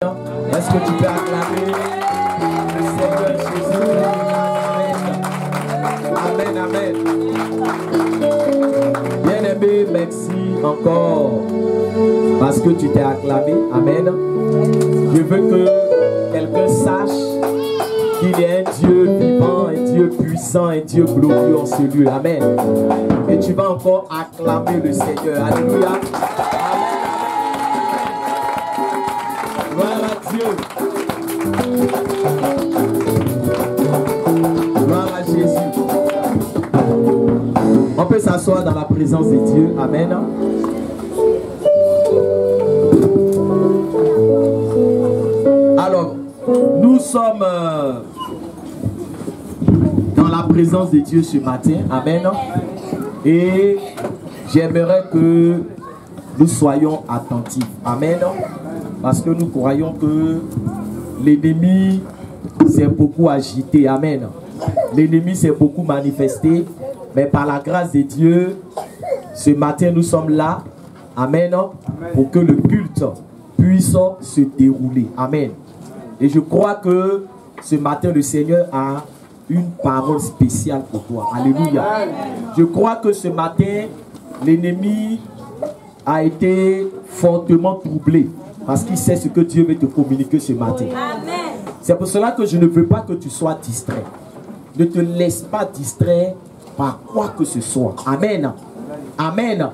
Est-ce que tu peux acclamer le Seigneur Jésus? Amen, amen. Bien-aimé, merci encore parce que tu t'es acclamé. Amen. Je veux que quelqu'un sache qu'il est un Dieu vivant, un Dieu puissant, un Dieu glorieux en ce lieu. Amen. Et tu vas encore acclamer le Seigneur. Alléluia. Gloire à Dieu. Gloire à Jésus. On peut s'asseoir dans la présence de Dieu. Amen. Alors, nous sommes dans la présence de Dieu ce matin. Amen. Et j'aimerais que nous soyons attentifs. Amen. Parce que nous croyons que l'ennemi s'est beaucoup agité. Amen. L'ennemi s'est beaucoup manifesté. Mais par la grâce de Dieu, ce matin nous sommes là. Amen. Pour que le culte puisse se dérouler. Amen. Et je crois que ce matin le Seigneur a une parole spéciale pour toi. Alléluia. Je crois que ce matin l'ennemi a été fortement troublé. Parce qu'il sait ce que Dieu veut te communiquer ce matin. C'est pour cela que je ne veux pas que tu sois distrait. Ne te laisse pas distraire par quoi que ce soit. Amen. Amen. Amen.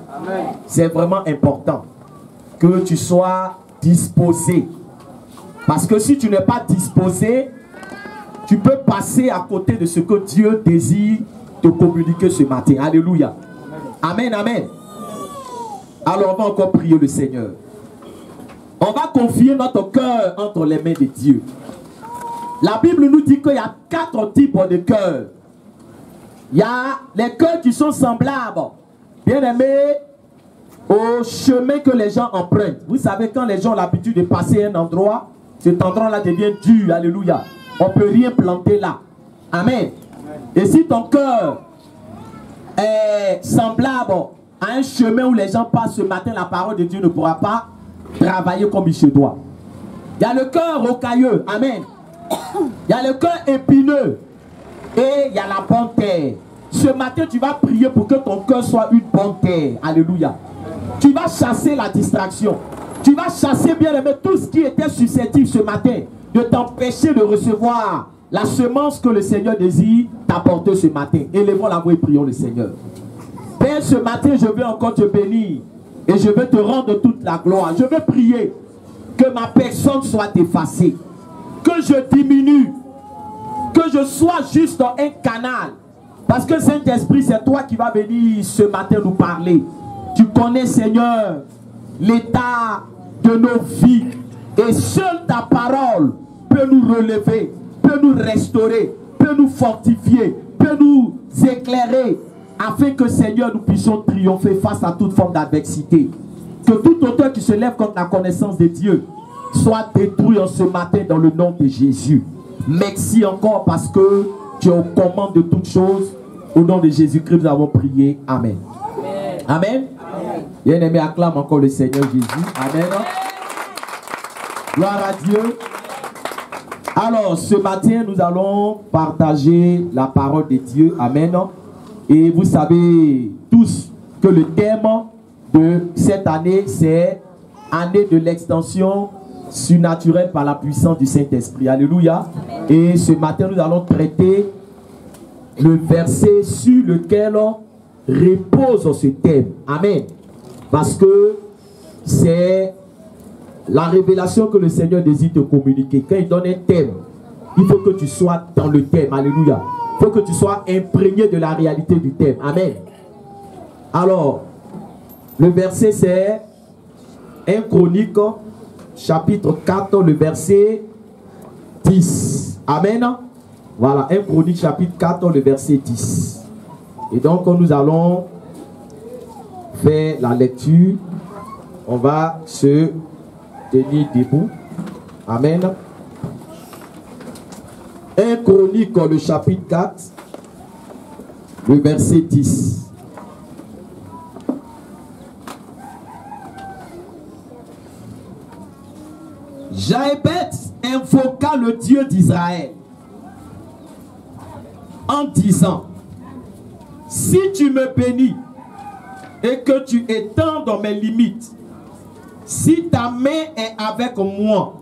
C'est vraiment important que tu sois disposé. Parce que si tu n'es pas disposé, tu peux passer à côté de ce que Dieu désire te communiquer ce matin. Alléluia. Amen. Amen. Alors on va encore prier le Seigneur. On va confier notre cœur entre les mains de Dieu. La Bible nous dit qu'il y a 4 types de cœurs. Il y a les cœurs qui sont semblables, bien aimés, au chemin que les gens empruntent. Vous savez, quand les gens ont l'habitude de passer un endroit, cet endroit-là devient dur. Alléluia. On ne peut rien planter là. Amen. Et si ton cœur est semblable à un chemin où les gens passent ce matin, la parole de Dieu ne pourra pas travailler comme il se doit. Il y a le cœur rocailleux. Amen. Il y a le cœur épineux. Et il y a la bonne terre. Ce matin, tu vas prier pour que ton cœur soit une bonne terre. Alléluia. Tu vas chasser la distraction. Tu vas chasser, bien aimé, tout ce qui était susceptible ce matin de t'empêcher de recevoir la semence que le Seigneur désire t'apporter ce matin. Élevons la voix et prions le Seigneur. Père, ce matin, je veux encore te bénir. Et je veux te rendre toute la gloire. Je veux prier que ma personne soit effacée. Que je diminue. Que je sois juste un canal. Parce que Saint-Esprit, c'est toi qui vas venir ce matin nous parler. Tu connais, Seigneur, l'état de nos vies. Et seule ta parole peut nous relever, peut nous restaurer, peut nous fortifier, peut nous éclairer. Afin que, Seigneur, nous puissions triompher face à toute forme d'adversité. Que tout auteur qui se lève contre la connaissance de Dieu soit détruit en ce matin dans le nom de Jésus. Merci encore parce que tu es aux commandes de toutes choses. Au nom de Jésus-Christ, nous avons prié. Amen. Amen. Bien-aimé, acclame encore le Seigneur Jésus. Amen. Gloire à Dieu. Alors, ce matin, nous allons partager la parole de Dieu. Amen. Et vous savez tous que le thème de cette année, c'est année de l'extension surnaturelle par la puissance du Saint-Esprit. Alléluia. Amen. Et ce matin, nous allons traiter le verset sur lequel repose ce thème. Amen. Parce que c'est la révélation que le Seigneur désire te communiquer. Quand il donne un thème, il faut que tu sois dans le thème. Alléluia. Il faut que tu sois imprégné de la réalité du thème. Amen. Alors, le verset c'est 1 Chronique, chapitre 4, le verset 10. Amen. Voilà, 1 Chronique, chapitre 4, le verset 10. Et donc, nous allons faire la lecture. On va se tenir debout. Amen. 1 Chronique, le chapitre 4, le verset 10. Jaébet invoqua le Dieu d'Israël en disant, si tu me bénis et que tu étends dans mes limites, si ta main est avec moi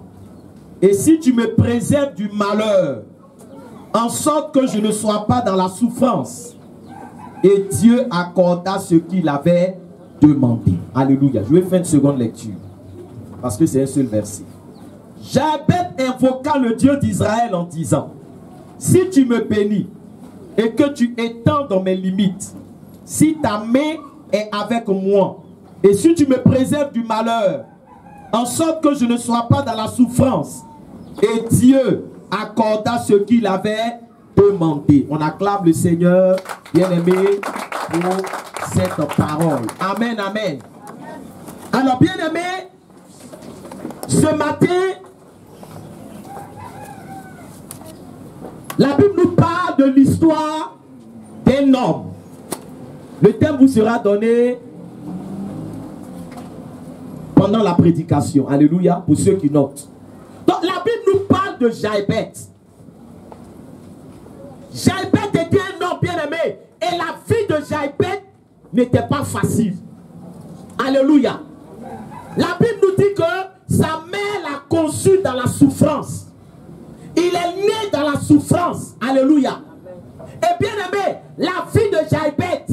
et si tu me préserves du malheur, en sorte que je ne sois pas dans la souffrance. Et Dieu accorda ce qu'il avait demandé. Alléluia. Je vais faire une seconde lecture parce que c'est un seul verset. Jaébet invoqua le Dieu d'Israël en disant, si tu me bénis et que tu étends dans mes limites, si ta main est avec moi et si tu me préserves du malheur, en sorte que je ne sois pas dans la souffrance. Et Dieu accorda ce qu'il avait demandé. On acclame le Seigneur, bien-aimé, pour cette parole. Amen, amen. Alors, bien-aimé, ce matin, la Bible nous parle de l'histoire d'un homme. Le thème vous sera donné pendant la prédication. Alléluia, pour ceux qui notent. Donc, la Bible nous parle de Jaébet. Jaébet était un homme bien-aimé. Et la vie de Jaébet n'était pas facile. Alléluia. La Bible nous dit que sa mère l'a conçu dans la souffrance. Il est né dans la souffrance. Alléluia. Et bien-aimé, la vie de Jaébet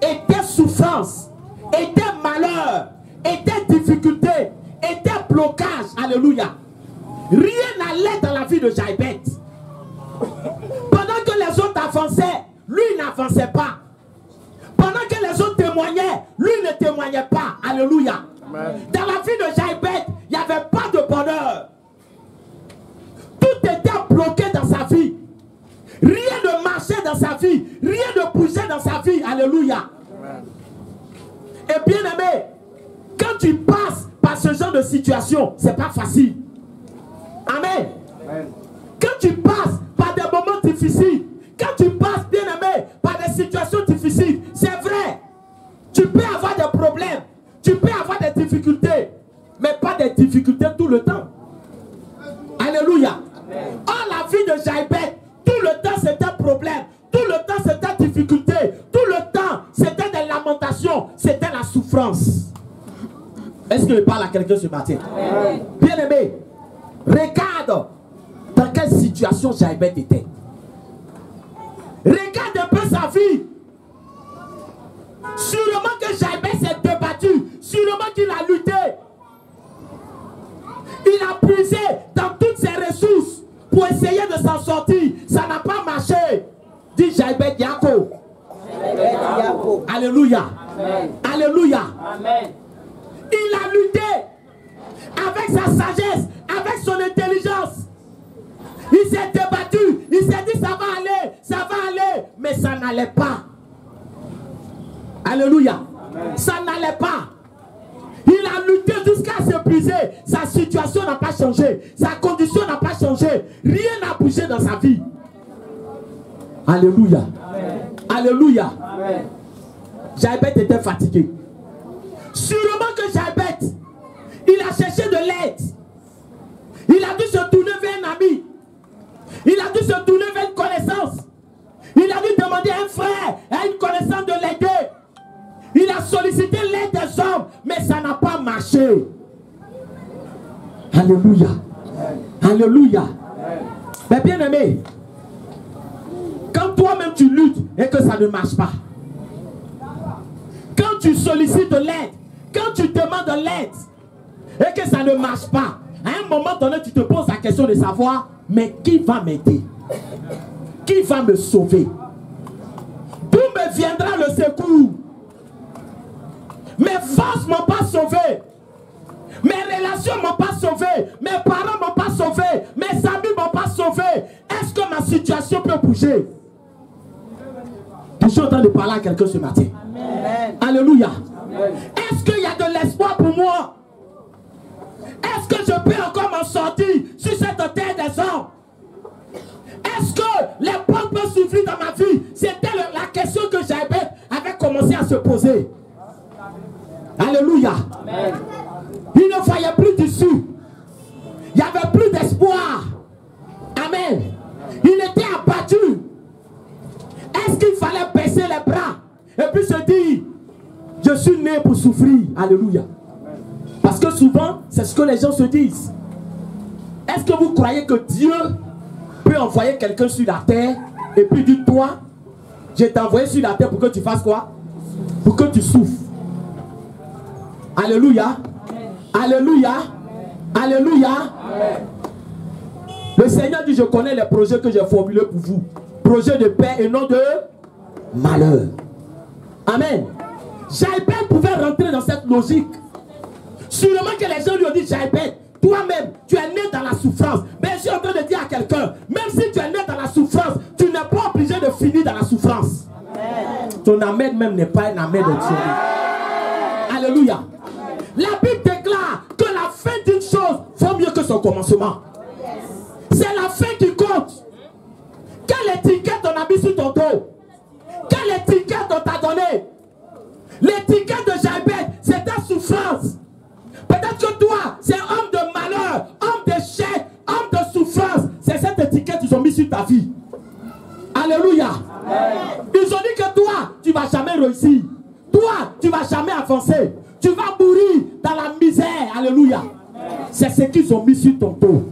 était souffrance, était malheur, était difficulté, était blocage. Alléluia. Rien n'allait dans la vie de Jaébet. Pendant que les autres avançaient, lui n'avançait pas. Pendant que les autres témoignaient, lui ne témoignait pas. Alléluia. Amen. Dans la vie de Jaébet, il n'y avait pas de bonheur. Tout était bloqué dans sa vie. Rien ne marchait dans sa vie. Rien ne bougeait dans sa vie. Alléluia. Amen. Et bien aimé, quand tu passes par ce genre de situation, ce n'est pas facile. Amen. Amen. Quand tu passes par des moments difficiles, quand tu passes, bien aimé, par des situations difficiles, c'est vrai. Tu peux avoir des problèmes, tu peux avoir des difficultés, mais pas des difficultés tout le temps. Alléluia. Amen. Oh, la vie de Jaébet, tout le temps c'était problème, tout le temps c'était difficulté, tout le temps c'était des lamentations, c'était la souffrance. Est-ce que je parle à quelqu'un ce matin? Amen. Bien aimé, regarde dans quelle situation Jaébet était. Regarde un peu sa vie. Sûrement que Jaébet s'est débattu. Sûrement qu'il a lutté. Il a puisé dans toutes ses ressources pour essayer de s'en sortir. Ça n'a pas marché. Dit Jaébet Yako. Alléluia. Amen. Alléluia. Amen. Il a lutté avec sa sagesse, avec son intelligence. Il s'est débattu, il s'est dit ça va aller, mais ça n'allait pas. Alléluia. Amen. Ça n'allait pas. Il a lutté jusqu'à s'épuiser. Sa situation n'a pas changé, sa condition n'a pas changé, rien n'a bougé dans sa vie. Alléluia. Amen. Alléluia. Amen. Jaébet était fatigué. Sûrement que Jaébet, il a cherché de l'aide. Il a dû se tourner vers un ami. Il a dû se tourner vers une connaissance. Il a dû demander à un frère, à une connaissance de l'aider. Il a sollicité l'aide des hommes, mais ça n'a pas marché. Alléluia. Alléluia. Mais bien aimé, quand toi-même tu luttes et que ça ne marche pas, quand tu sollicites de l'aide, quand tu demandes de l'aide et que ça ne marche pas, à un moment donné tu te poses la question de savoir, mais qui va m'aider? Qui va me sauver? D'où me viendra le secours? Mes forces ne m'ont pas sauvé. Mes relations ne m'ont pas sauvé. Mes parents ne m'ont pas sauvé. Mes amis ne m'ont pas sauvé. Est-ce que ma situation peut bouger? Je suis en train de parler à quelqu'un ce matin. Amen. Alléluia. Est-ce qu'il y a de l'espoir pour moi? Est-ce que je peux encore m'en sortir sur cette terre des hommes? Est-ce que les portes peuvent s'ouvrir dans ma vie? C'était la question que Jaébet avait commencé à se poser. Alléluia. Amen. Il ne voyait plus d'issue. Il n'y né pour souffrir. Alléluia. Parce que souvent, c'est ce que les gens se disent. Est-ce que vous croyez que Dieu peut envoyer quelqu'un sur la terre et puis dire, toi, je t'ai envoyé sur la terre pour que tu fasses quoi? Pour que tu souffres. Alléluia. Alléluia. Alléluia. Le Seigneur dit, je connais les projets que j'ai formulés pour vous. Projets de paix et non de malheur. Amen. Jaïbet pouvait rentrer dans cette logique. Sûrement que les gens lui ont dit, Jaïbet, toi-même, tu es né dans la souffrance. Mais je suis en train de dire à quelqu'un, même si tu es né dans la souffrance, tu n'es pas obligé de finir dans la souffrance. Amen. Ton amen même n'est pas un amen de Dieu. Alléluia. La Bible déclare que la fin d'une chose vaut mieux que son commencement. C'est la fin qui compte. Quelle étiquette on a mis sur ton dos? Quelle étiquette on t'a donné? L'étiquette de Jaïbet, c'est ta souffrance. Peut-être que toi, c'est homme de malheur, homme d'échec, homme de souffrance. C'est cette étiquette qu'ils ont mis sur ta vie. Alléluia. Amen. Ils ont dit que toi, tu ne vas jamais réussir. Toi, tu ne vas jamais avancer. Tu vas mourir dans la misère. Alléluia. C'est ce qu'ils ont mis sur ton dos.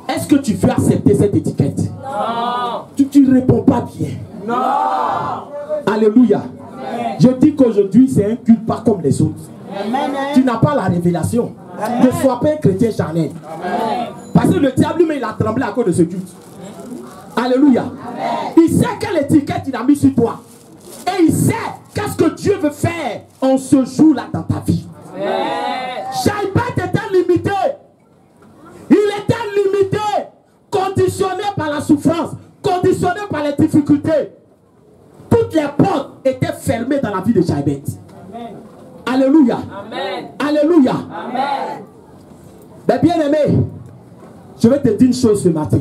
Est-ce que tu veux accepter cette étiquette? Non. Tu ne réponds pas bien. Non. Alléluia. Amen. Je dis qu'aujourd'hui, c'est un culte pas comme les autres. Amen. Tu n'as pas la révélation. Amen. Ne sois pas un chrétien charnel. Amen. Parce que le diable lui-même, il a tremblé à cause de ce culte. Alléluia. Amen. Il sait quelle étiquette il a mis sur toi. Et il sait qu'est-ce que Dieu veut faire en ce jour-là dans ta vie. Jaïbet était limité. Il était limité, conditionné par la souffrance, conditionné par les difficultés. Toutes les portes étaient fermées dans la vie de Jaïbet. Alléluia. Amen. Alléluia. Amen. Mais bien aimé, je vais te dire une chose ce matin.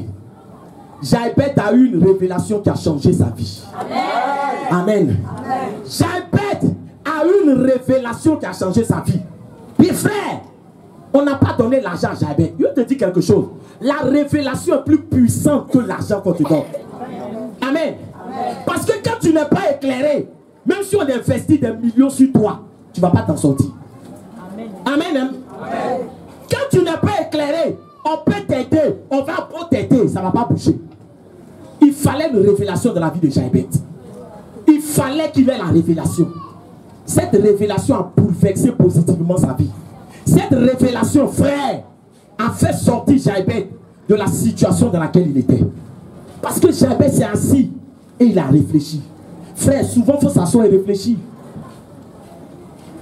Jaïbet a eu une révélation qui a changé sa vie. Amen. Amen. Amen. Jaïbet a eu une révélation qui a changé sa vie. Puis frère, on n'a pas donné l'argent à Jaïbet. Je te dis quelque chose. La révélation est plus puissante que l'argent qu'on te donne. Amen. Amen. Parce que quand tu n'es pas éclairé, même si on investit des millions sur toi, tu ne vas pas t'en sortir. Amen. Amen. Amen. Quand tu n'es pas éclairé, on peut t'aider, on va pas t'aider, ça ne va pas bouger. Il fallait une révélation dans la vie de Jaïbet. Il fallait qu'il ait la révélation. Cette révélation a bouleversé positivement sa vie. Cette révélation, frère, a fait sortir Jaïbet de la situation dans laquelle il était. Parce que Jaïbet s'est assis et il a réfléchi. Frère, souvent il faut s'asseoir et réfléchir.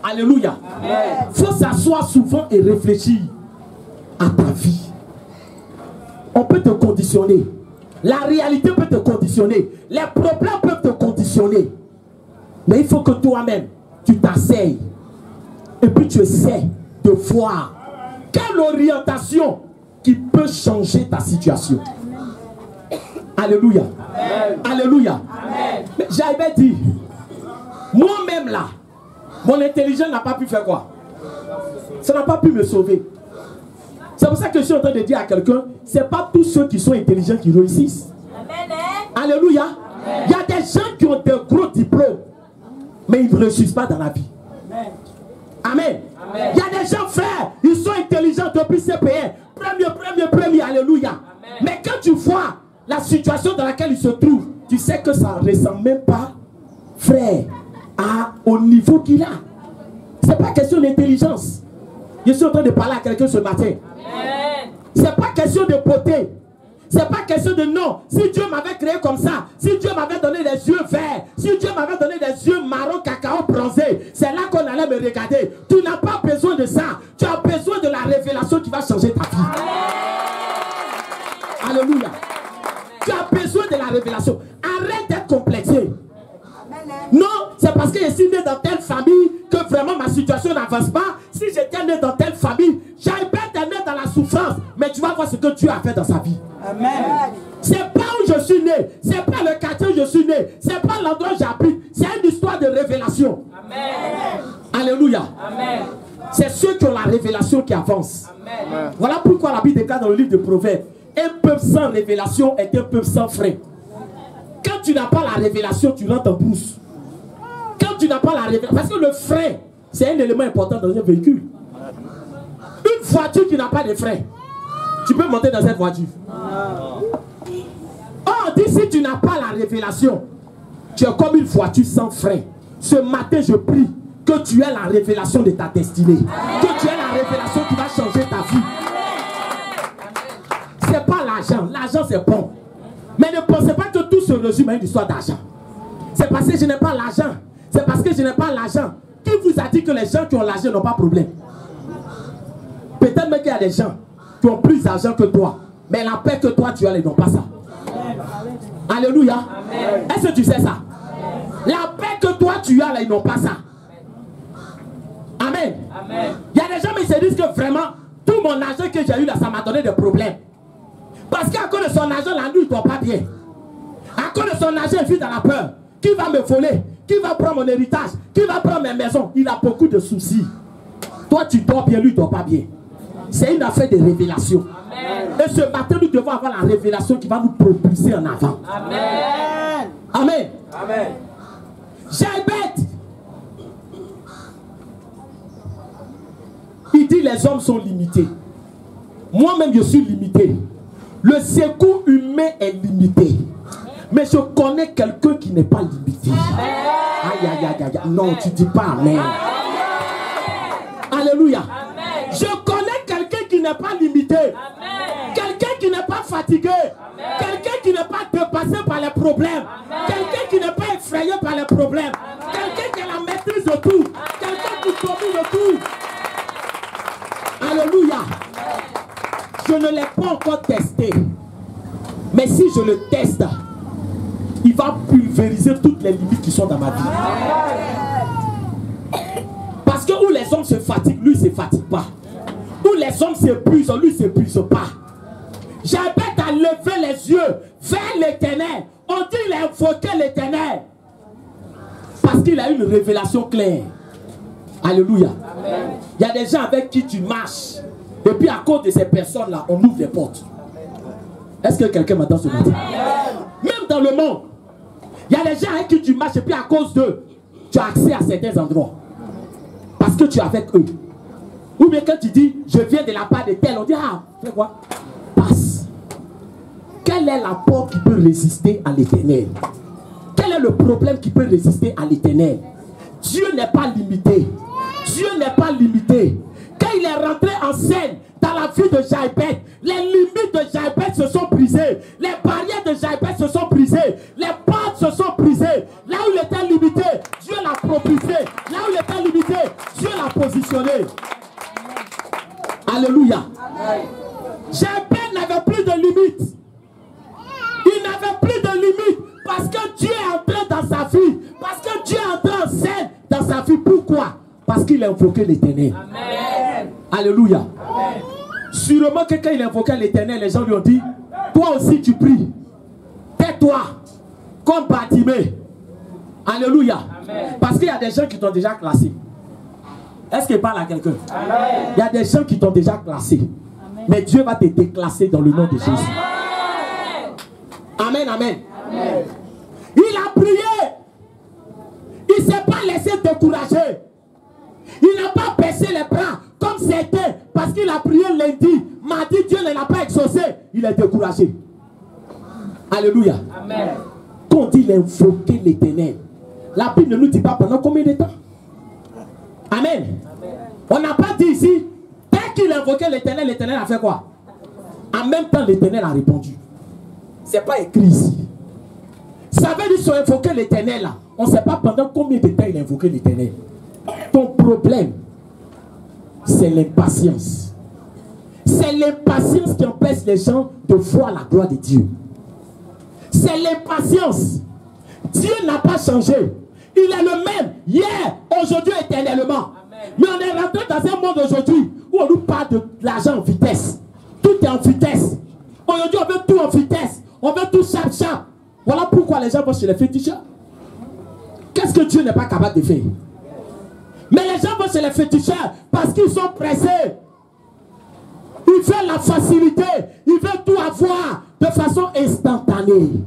Alléluia. Il faut s'asseoir souvent et réfléchir à ta vie. On peut te conditionner. La réalité peut te conditionner. Les problèmes peuvent te conditionner. Mais il faut que toi-même, tu t'asseyes. Et puis tu essaies de voir quelle orientation qui peut changer ta situation. Alléluia. Amen. Alléluia. Jaïbet dit, moi-même là, mon intelligence n'a pas pu faire quoi? Ça n'a pas pu me sauver. C'est pour ça que je suis en train de dire à quelqu'un, ce n'est pas tous ceux qui sont intelligents qui réussissent. Amen. Alléluia. Amen. Il y a des gens qui ont de gros diplômes, mais ils ne réussissent pas dans la vie. Amen. Amen. Il y a des gens, frères, ils sont intelligents depuis CPN. Premier, alléluia. Amen. Mais quand tu vois la situation dans laquelle ils se trouvent, tu sais que ça ne ressemble même pas, frère, au niveau qu'il a. Ce n'est pas question d'intelligence. Je suis en train de parler à quelqu'un ce matin. Ce n'est pas question de beauté. Ce n'est pas question de non. Si Dieu m'avait créé comme ça, si Dieu m'avait donné des yeux verts, si Dieu m'avait donné des yeux marron cacao bronzés, c'est là qu'on allait me regarder. Tu n'as pas besoin de ça. Tu as besoin de la révélation qui va changer ta vie. Alléluia. Tu as besoin de la révélation. Arrête d'être complexé. Non, c'est parce que je suis né dans telle famille que vraiment ma situation n'avance pas. Si j'étais né dans telle famille, Jaïbet est né dans la souffrance. Mais tu vas voir ce que Dieu a fait dans sa vie. Amen. C'est pas où je suis né. C'est pas le quartier où je suis né. C'est pas l'endroit où j'habite. C'est une histoire de révélation. Amen. Alléluia. Amen. C'est ceux qui ont la révélation qui avancent. Amen. Voilà pourquoi la Bible déclare dans le livre de Proverbes, un peuple sans révélation est un peuple sans frein. Quand tu n'as pas la révélation, tu rentres en brousse. Quand tu n'as pas la révélation, parce que le frein, c'est un élément important dans un véhicule. Une voiture qui n'a pas de frein, tu peux monter dans cette voiture. On dit si tu n'as pas la révélation, tu es comme une voiture sans frein. Ce matin, je prie que tu aies la révélation de ta destinée. Que tu aies la révélation qui va changer ta vie. C'est pas l'argent. L'argent, c'est bon. Mais ne pensez pas que tout se résume à une histoire d'argent. C'est parce que je n'ai pas l'argent. C'est parce que je n'ai pas l'argent. Qui vous a dit que les gens qui ont l'argent n'ont pas de problème? Peut-être même qu'il y a des gens qui ont plus d'argent que toi. Mais la paix que toi tu as, ils n'ont pas ça. Alléluia. Est-ce que tu sais ça? La paix que toi tu as, là, ils n'ont pas ça. Amen. Il y a des gens qui se disent que vraiment, tout mon argent que j'ai eu là, ça m'a donné des problèmes. Parce qu'à cause de son argent, la nuit, il ne dort pas bien. À cause de son argent, il vit dans la peur. Qui va me voler? Qui va prendre mon héritage? Qui va prendre mes maisons? Il a beaucoup de soucis. Toi, tu dors bien, lui, il ne dort pas bien. C'est une affaire de révélation. Amen. Et ce matin, nous devons avoir la révélation qui va nous propulser en avant. Amen. Amen. Amen. Jaïbeth, il dit les hommes sont limités. Moi-même, je suis limité. Le secours humain est limité. Mais je connais quelqu'un qui n'est pas limité. Aïe, aïe, aïe, aïe. Non, tu ne dis pas amen. Alléluia. Amen. Je connais quelqu'un qui n'est pas limité. Quelqu'un qui n'est pas fatigué. Quelqu'un qui n'est pas dépassé par les problèmes. Quelqu'un qui n'est pas effrayé par les problèmes. Quelqu'un qui a la maîtrise de tout. Quelqu'un qui domine tout. Alléluia. Je ne l'ai pas encore testé. Mais si je le teste, il va pulvériser toutes les limites qui sont dans ma vie. Parce que où les hommes se fatiguent, lui ne se fatigue pas. Où les hommes s'épuisent, lui ne s'épuise pas. Jaïbeth a levé les yeux vers l'Éternel. On dit qu'il a invoqué l'Éternel. Parce qu'il a eu une révélation claire. Alléluia. Il y a des gens avec qui tu marches. Et puis à cause de ces personnes-là, on ouvre les portes. Est-ce que quelqu'un m'entend ce matin? Même dans le monde, il y a des gens avec qui tu marches et puis à cause d'eux, tu as accès à certains endroits. Parce que tu es avec eux. Ou bien quand tu dis, je viens de la part de tel, on dit, ah, fais quoi? Passe. Quelle est la porte qui peut résister à l'Éternel? Quel est le problème qui peut résister à l'Éternel? Dieu n'est pas limité. Dieu n'est pas limité. Quand il est rentré en scène dans la vie de Jaïbeth, les limites de Jaïbeth se sont brisées. Les barrières de Jaïbeth se sont brisées. Les portes se sont brisées. Là où il était limité, Dieu l'a propulsé. Là où il était limité, Dieu l'a positionné. Alléluia. Jaïbeth n'avait plus de limites. Il n'avait plus de limites parce que Dieu est entré dans sa vie. Parce que Dieu est entré en scène dans sa vie. Pourquoi? Parce qu'il a invoqué l'Éternel. Alléluia. Amen. Sûrement que quand il invoquait l'Éternel, les gens lui ont dit, toi aussi tu pries. Tais-toi. Comme Bartimée. Alléluia. Amen. Parce qu'il y a des gens qui t'ont déjà classé. Est-ce qu'il parle à quelqu'un? Il y a des gens qui t'ont déjà classé. Amen. Mais Dieu va te déclasser dans le nom de Jésus. Amen, amen. Amen. Il a prié. Il ne s'est pas laissé décourager. Il n'a pas baissé les bras comme c'était parce qu'il a prié lundi. Mardi, Dieu ne l'a pas exaucé. Il est découragé. Alléluia. Amen. Quand il a invoqué l'Éternel, la Bible ne nous dit pas pendant combien de temps. Amen. Amen. On n'a pas dit ici, dès qu'il a invoqué l'Éternel, l'Éternel a fait quoi? En même temps, l'Éternel a répondu. Ce n'est pas écrit ici. Ça veut dire qu'ils ont invoqué l'Éternel là. On ne sait pas pendant combien de temps il a invoqué l'Éternel. Ton problème, c'est l'impatience. C'est l'impatience qui empêche les gens de voir la gloire de Dieu. C'est l'impatience. Dieu n'a pas changé. Il est le même hier, aujourd'hui, éternellement. Amen. Mais on est rentré dans un monde aujourd'hui où on nous parle de l'argent en vitesse. Tout est en vitesse. Aujourd'hui, on veut tout en vitesse. On veut tout chap. Voilà pourquoi les gens vont chez les féticheurs. Qu'est-ce que Dieu n'est pas capable de faire? Mais les gens vont chez les féticheurs parce qu'ils sont pressés. Ils veulent la facilité. Ils veulent tout avoir de façon instantanée.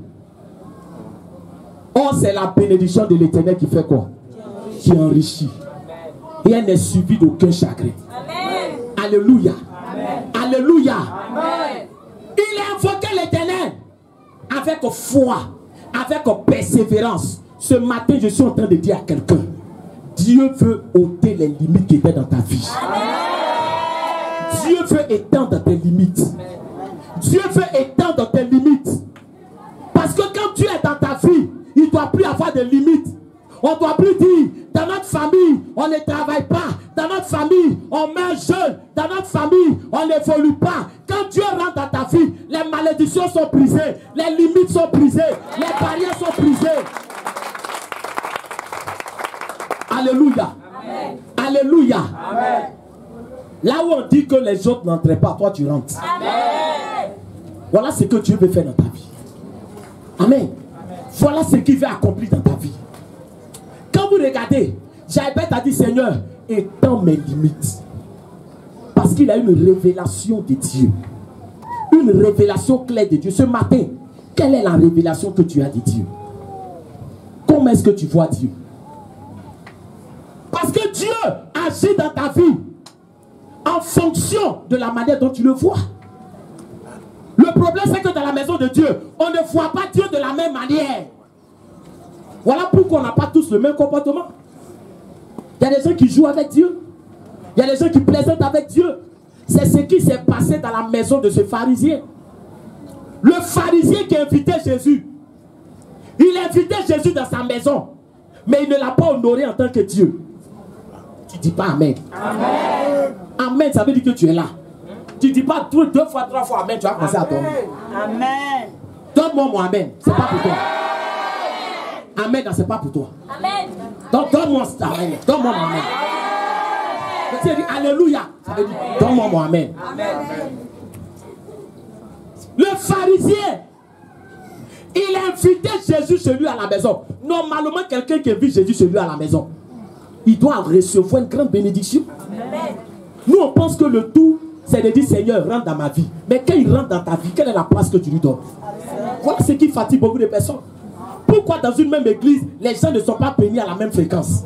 Oh, c'est la bénédiction de l'Éternel qui fait quoi? qui est enrichie. Et elle n'est suivie d'aucun chagrin. Amen. Alléluia. Amen. Alléluia. Amen. Il a invoqué l'Éternel avec foi, avec persévérance. Ce matin, je suis en train de dire à quelqu'un, Dieu veut ôter les limites qui étaient dans ta vie. Amen. Dieu veut étendre tes limites. Dieu veut étendre tes limites. Parce que quand Dieu est dans ta vie, il ne doit plus avoir de limites. On ne doit plus dire, dans notre famille, on ne travaille pas. Dans notre famille, on meurt jeune. Dans notre famille, on n'évolue pas. Quand Dieu rentre dans ta vie, les malédictions sont brisées. Les limites sont brisées. Les barrières sont brisées. Alléluia. Amen. Alléluia. Amen. Là où on dit que les autres n'entrent pas, toi tu rentres. Amen. Voilà ce que Dieu veut faire dans ta vie. Amen. Amen. Voilà ce qu'il veut accomplir dans ta vie. Quand vous regardez, Jaïbet a dit, Seigneur, étends mes limites. Parce qu'il a une révélation de Dieu. Une révélation claire de Dieu. Ce matin, quelle est la révélation que tu as de Dieu? Comment est-ce que tu vois Dieu? Parce que Dieu agit dans ta vie en fonction de la manière dont tu le vois. Le problème, c'est que dans la maison de Dieu, on ne voit pas Dieu de la même manière. Voilà pourquoi on n'a pas tous le même comportement. Il y a des gens qui jouent avec Dieu. Il y a des gens qui plaisantent avec Dieu. C'est ce qui s'est passé dans la maison de ce pharisien. Le pharisien qui invitait Jésus. Il invitait Jésus dans sa maison. Mais il ne l'a pas honoré en tant que Dieu. Tu ne dis pas Amen. Amen. Amen, ça veut dire que tu es là. Tu ne dis pas 2 fois, 3 fois Amen, tu vas commencer à dormir. Amen. Donne-moi mon Amen, c'est pas pour toi. Amen, c'est pas pour toi. Amen. Donc donne-moi cet Amen. Donne-moi mon Amen. Tu dis Alléluia. Ça veut dire donne-moi mon Amen. Amen. Le pharisien, il invitait Jésus chez lui à la maison. Normalement, quelqu'un qui invite Jésus chez lui à la maison, il doit recevoir une grande bénédiction. Amen. Nous, on pense que le tout, c'est de dire Seigneur, rentre dans ma vie. Mais quand il rentre dans ta vie, quelle est la place que tu lui donnes? Voilà ce qui fatigue beaucoup de personnes. Pourquoi dans une même église, les gens ne sont pas bénis à la même fréquence?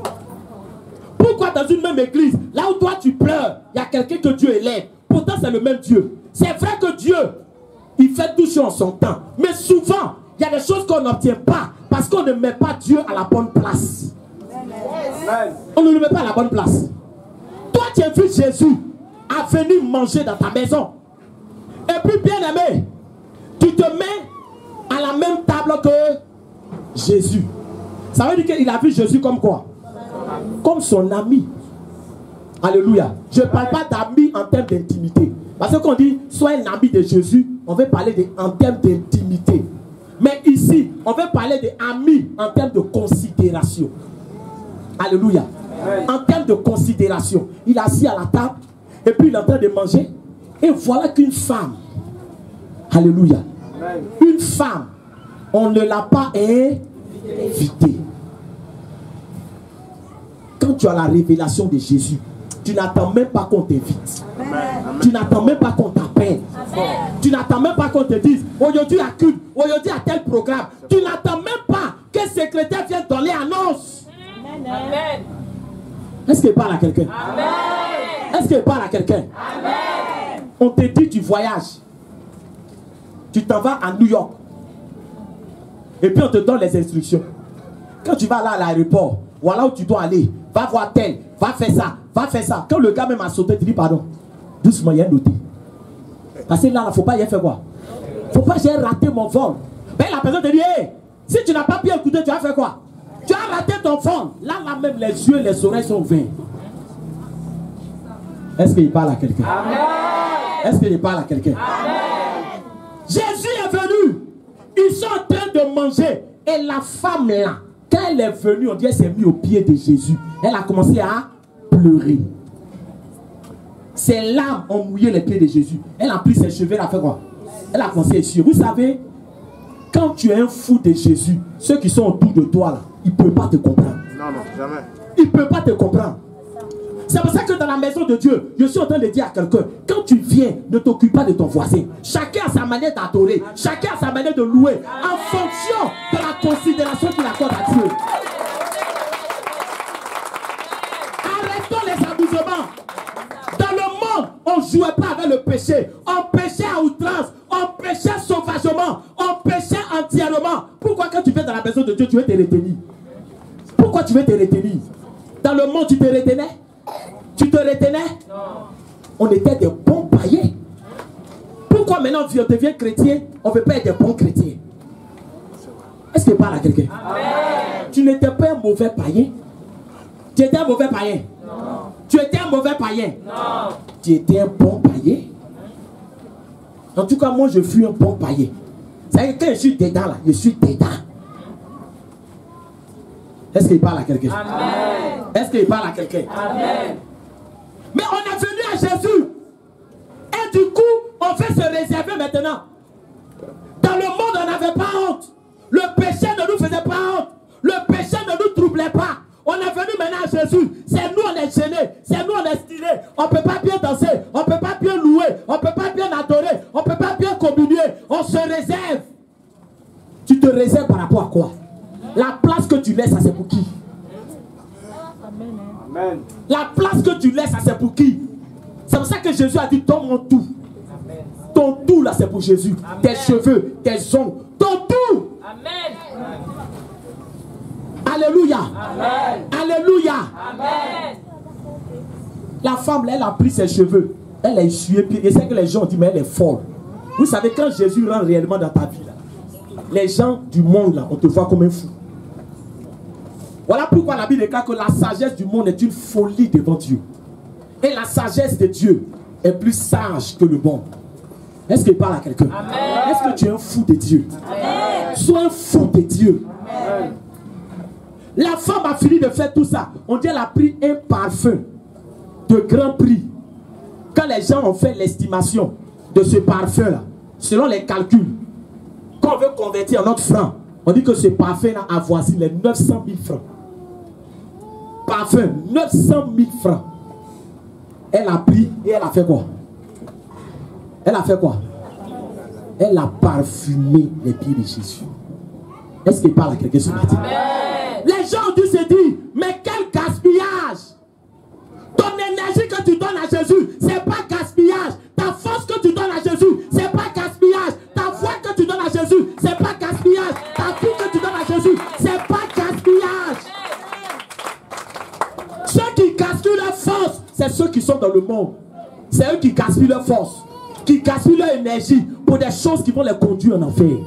Pourquoi dans une même église, là où toi tu pleures, il y a quelqu'un que Dieu élève? Pourtant c'est le même Dieu. C'est vrai que Dieu, il fait tout en son temps. Mais souvent, il y a des choses qu'on n'obtient pas parce qu'on ne met pas Dieu à la bonne place. On ne le met pas à la bonne place. Toi tu invites Jésus à venir manger dans ta maison. Et puis bien aimé, tu te mets à la même table que Jésus. Ça veut dire qu'il a vu Jésus comme quoi? Comme son ami. Alléluia. Je ne parle pas d'amis en termes d'intimité. Parce que quand on dit sois un ami de Jésus, on veut parler en termes d'intimité. Mais ici, on veut parler d'amis en termes de considération. Alléluia. En termes de considération. Il est assis à la table et puis il est en train de manger. Et voilà qu'une femme, alléluia, une femme, on ne l'a pas invitée. Quand tu as la révélation de Jésus, tu n'attends même pas qu'on t'invite. Tu n'attends même pas qu'on t'appelle. Tu n'attends même pas qu'on te dise aujourd'hui à culte, aujourd'hui à tel programme. Tu n'attends même pas que le secrétaire vienne donner l'annonce. Est-ce qu'il parle à quelqu'un? Est-ce qu'il parle à quelqu'un? On te dit tu voyages. Tu t'en vas à New York. Et puis on te donne les instructions. Quand tu vas là à l'aéroport, voilà où tu dois aller. Va voir tel, va faire ça, va faire ça. Quand le gars même a sauté, tu dis pardon. Doucement, il y a un noté. Parce que là, il ne faut pas y faire quoi? Il ne faut pas que j'ai raté mon vol. Mais la personne te dit, hey, si tu n'as pas bien écouté, tu vas faire quoi? Tu as raté ton vol. Là même, les yeux, les oreilles sont ouverts. Est-ce qu'il parle à quelqu'un? Est-ce qu'il parle à quelqu'un? Jésus est venu. Ils sont en train de manger. Et la femme là, quand elle est venue, on dit elle s'est mise au pied de Jésus. Elle a commencé à pleurer. Ses larmes ont mouillé les pieds de Jésus. Elle a pris ses cheveux, elle a fait quoi? Elle a commencé à essuyer. Vous savez, quand tu es un fou de Jésus, ceux qui sont autour de toi là, ils ne peuvent pas te comprendre. Non, jamais. Ils ne peuvent pas te comprendre. C'est pour ça que dans la maison de Dieu, je suis en train de dire à quelqu'un, quand tu viens, ne t'occupe pas de ton voisin. Chacun a sa manière d'adorer. Chacun a sa manière de louer. En fonction de la considération qu'il accorde à Dieu. jouait pas avec le péché. On péchait à outrance. On péchait sauvagement. On péchait entièrement. Pourquoi quand tu viens dans la maison de Dieu, tu veux te retenir? Pourquoi tu veux te retenir? Dans le monde, tu te retenais? Tu te retenais? Non. On était des bons païens. Pourquoi maintenant on devient chrétien? On ne veut pas être des bons chrétiens. Est-ce qu'il parle à quelqu'un? Tu n'étais pas un mauvais païen. Tu étais un mauvais païen? Non. Tu étais un mauvais païen? Non. Tu étais un bon païen? En tout cas, moi je fus un bon païen. C'est-à-dire que quand je suis dedans là, je suis dedans. Est-ce qu'il parle à quelqu'un? Est-ce qu'il parle à quelqu'un? Mais on est venu à Jésus. Et du coup, on fait se réserver maintenant. Dans le monde, on n'avait pas honte. Le péché ne nous faisait pas honte. Le péché ne nous troublait pas. On est venu maintenant à Jésus. C'est nous, on est gênés. C'est nous, on est stylés. On ne peut pas bien danser. On ne peut pas bien louer. On ne peut pas bien adorer. On ne peut pas bien communier. On se réserve. Tu te réserves par rapport à quoi? La place que tu laisses, ça c'est pour qui? Amen. La place que tu laisses, ça c'est pour qui? C'est pour ça que Jésus a dit, donne-moi tout. Amen. Ton tout là, c'est pour Jésus. Amen. Tes cheveux, tes ongles, ton tout. Amen. Alléluia. Amen. Alléluia. Amen. La femme, là, elle a pris ses cheveux. Elle a essuyé. Et c'est que les gens disent, mais elle est folle. Vous savez, quand Jésus rentre réellement dans ta vie, là, les gens du monde, là, on te voit comme un fou. Voilà pourquoi la Bible déclare que la sagesse du monde est une folie devant Dieu. Et la sagesse de Dieu est plus sage que le monde. Est-ce qu'il parle à quelqu'un? Est-ce que tu es un fou de Dieu? Amen. Sois un fou de Dieu. Amen. La femme a fini de faire tout ça. On dit qu'elle a pris un parfum de grand prix. Quand les gens ont fait l'estimation de ce parfum-là, selon les calculs, quand on veut convertir en notre franc, on dit que ce parfum-là avoisine les 900 000 francs. Parfum, 900 000 francs. Elle a pris et elle a fait quoi? Elle a fait quoi? Elle a parfumé les pieds de Jésus. Est-ce qu'il parle à quelqu'un ce matin? Les gens ont dû se dire, mais quel gaspillage! Ton énergie que tu donnes à Jésus, c'est pas gaspillage. Ta force que tu donnes à Jésus, c'est pas gaspillage. Ta foi que tu donnes à Jésus, c'est pas gaspillage. Ta vie que tu donnes à Jésus, c'est pas gaspillage. Ceux qui gaspillent leur force, c'est ceux qui sont dans le monde. C'est eux qui gaspillent leur force, qui gaspillent leur énergie pour des choses qui vont les conduire en enfer.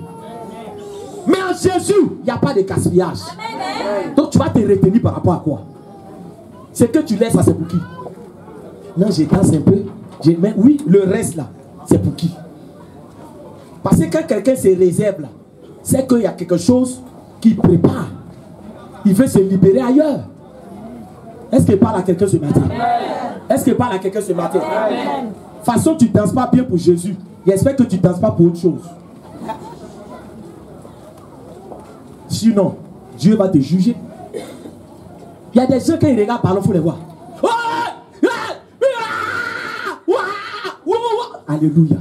Mais en Jésus, il n'y a pas de gaspillage. Donc tu vas te retenir par rapport à quoi? Ce que tu laisses, ça c'est pour qui? Non, je danse un peu. Mais oui, le reste là, c'est pour qui? Parce que quand quelqu'un se réserve là, c'est qu'il y a quelque chose qui prépare. Il veut se libérer ailleurs. Est-ce qu'il parle à quelqu'un ce matin? Est-ce qu'il parle à quelqu'un ce matin? De toute façon, tu ne danses pas bien pour Jésus. J'espère que tu ne danses pas pour autre chose. Sinon, Dieu va te juger. Il y a des gens, quand ils regardent par là, il faut les voir. Alléluia.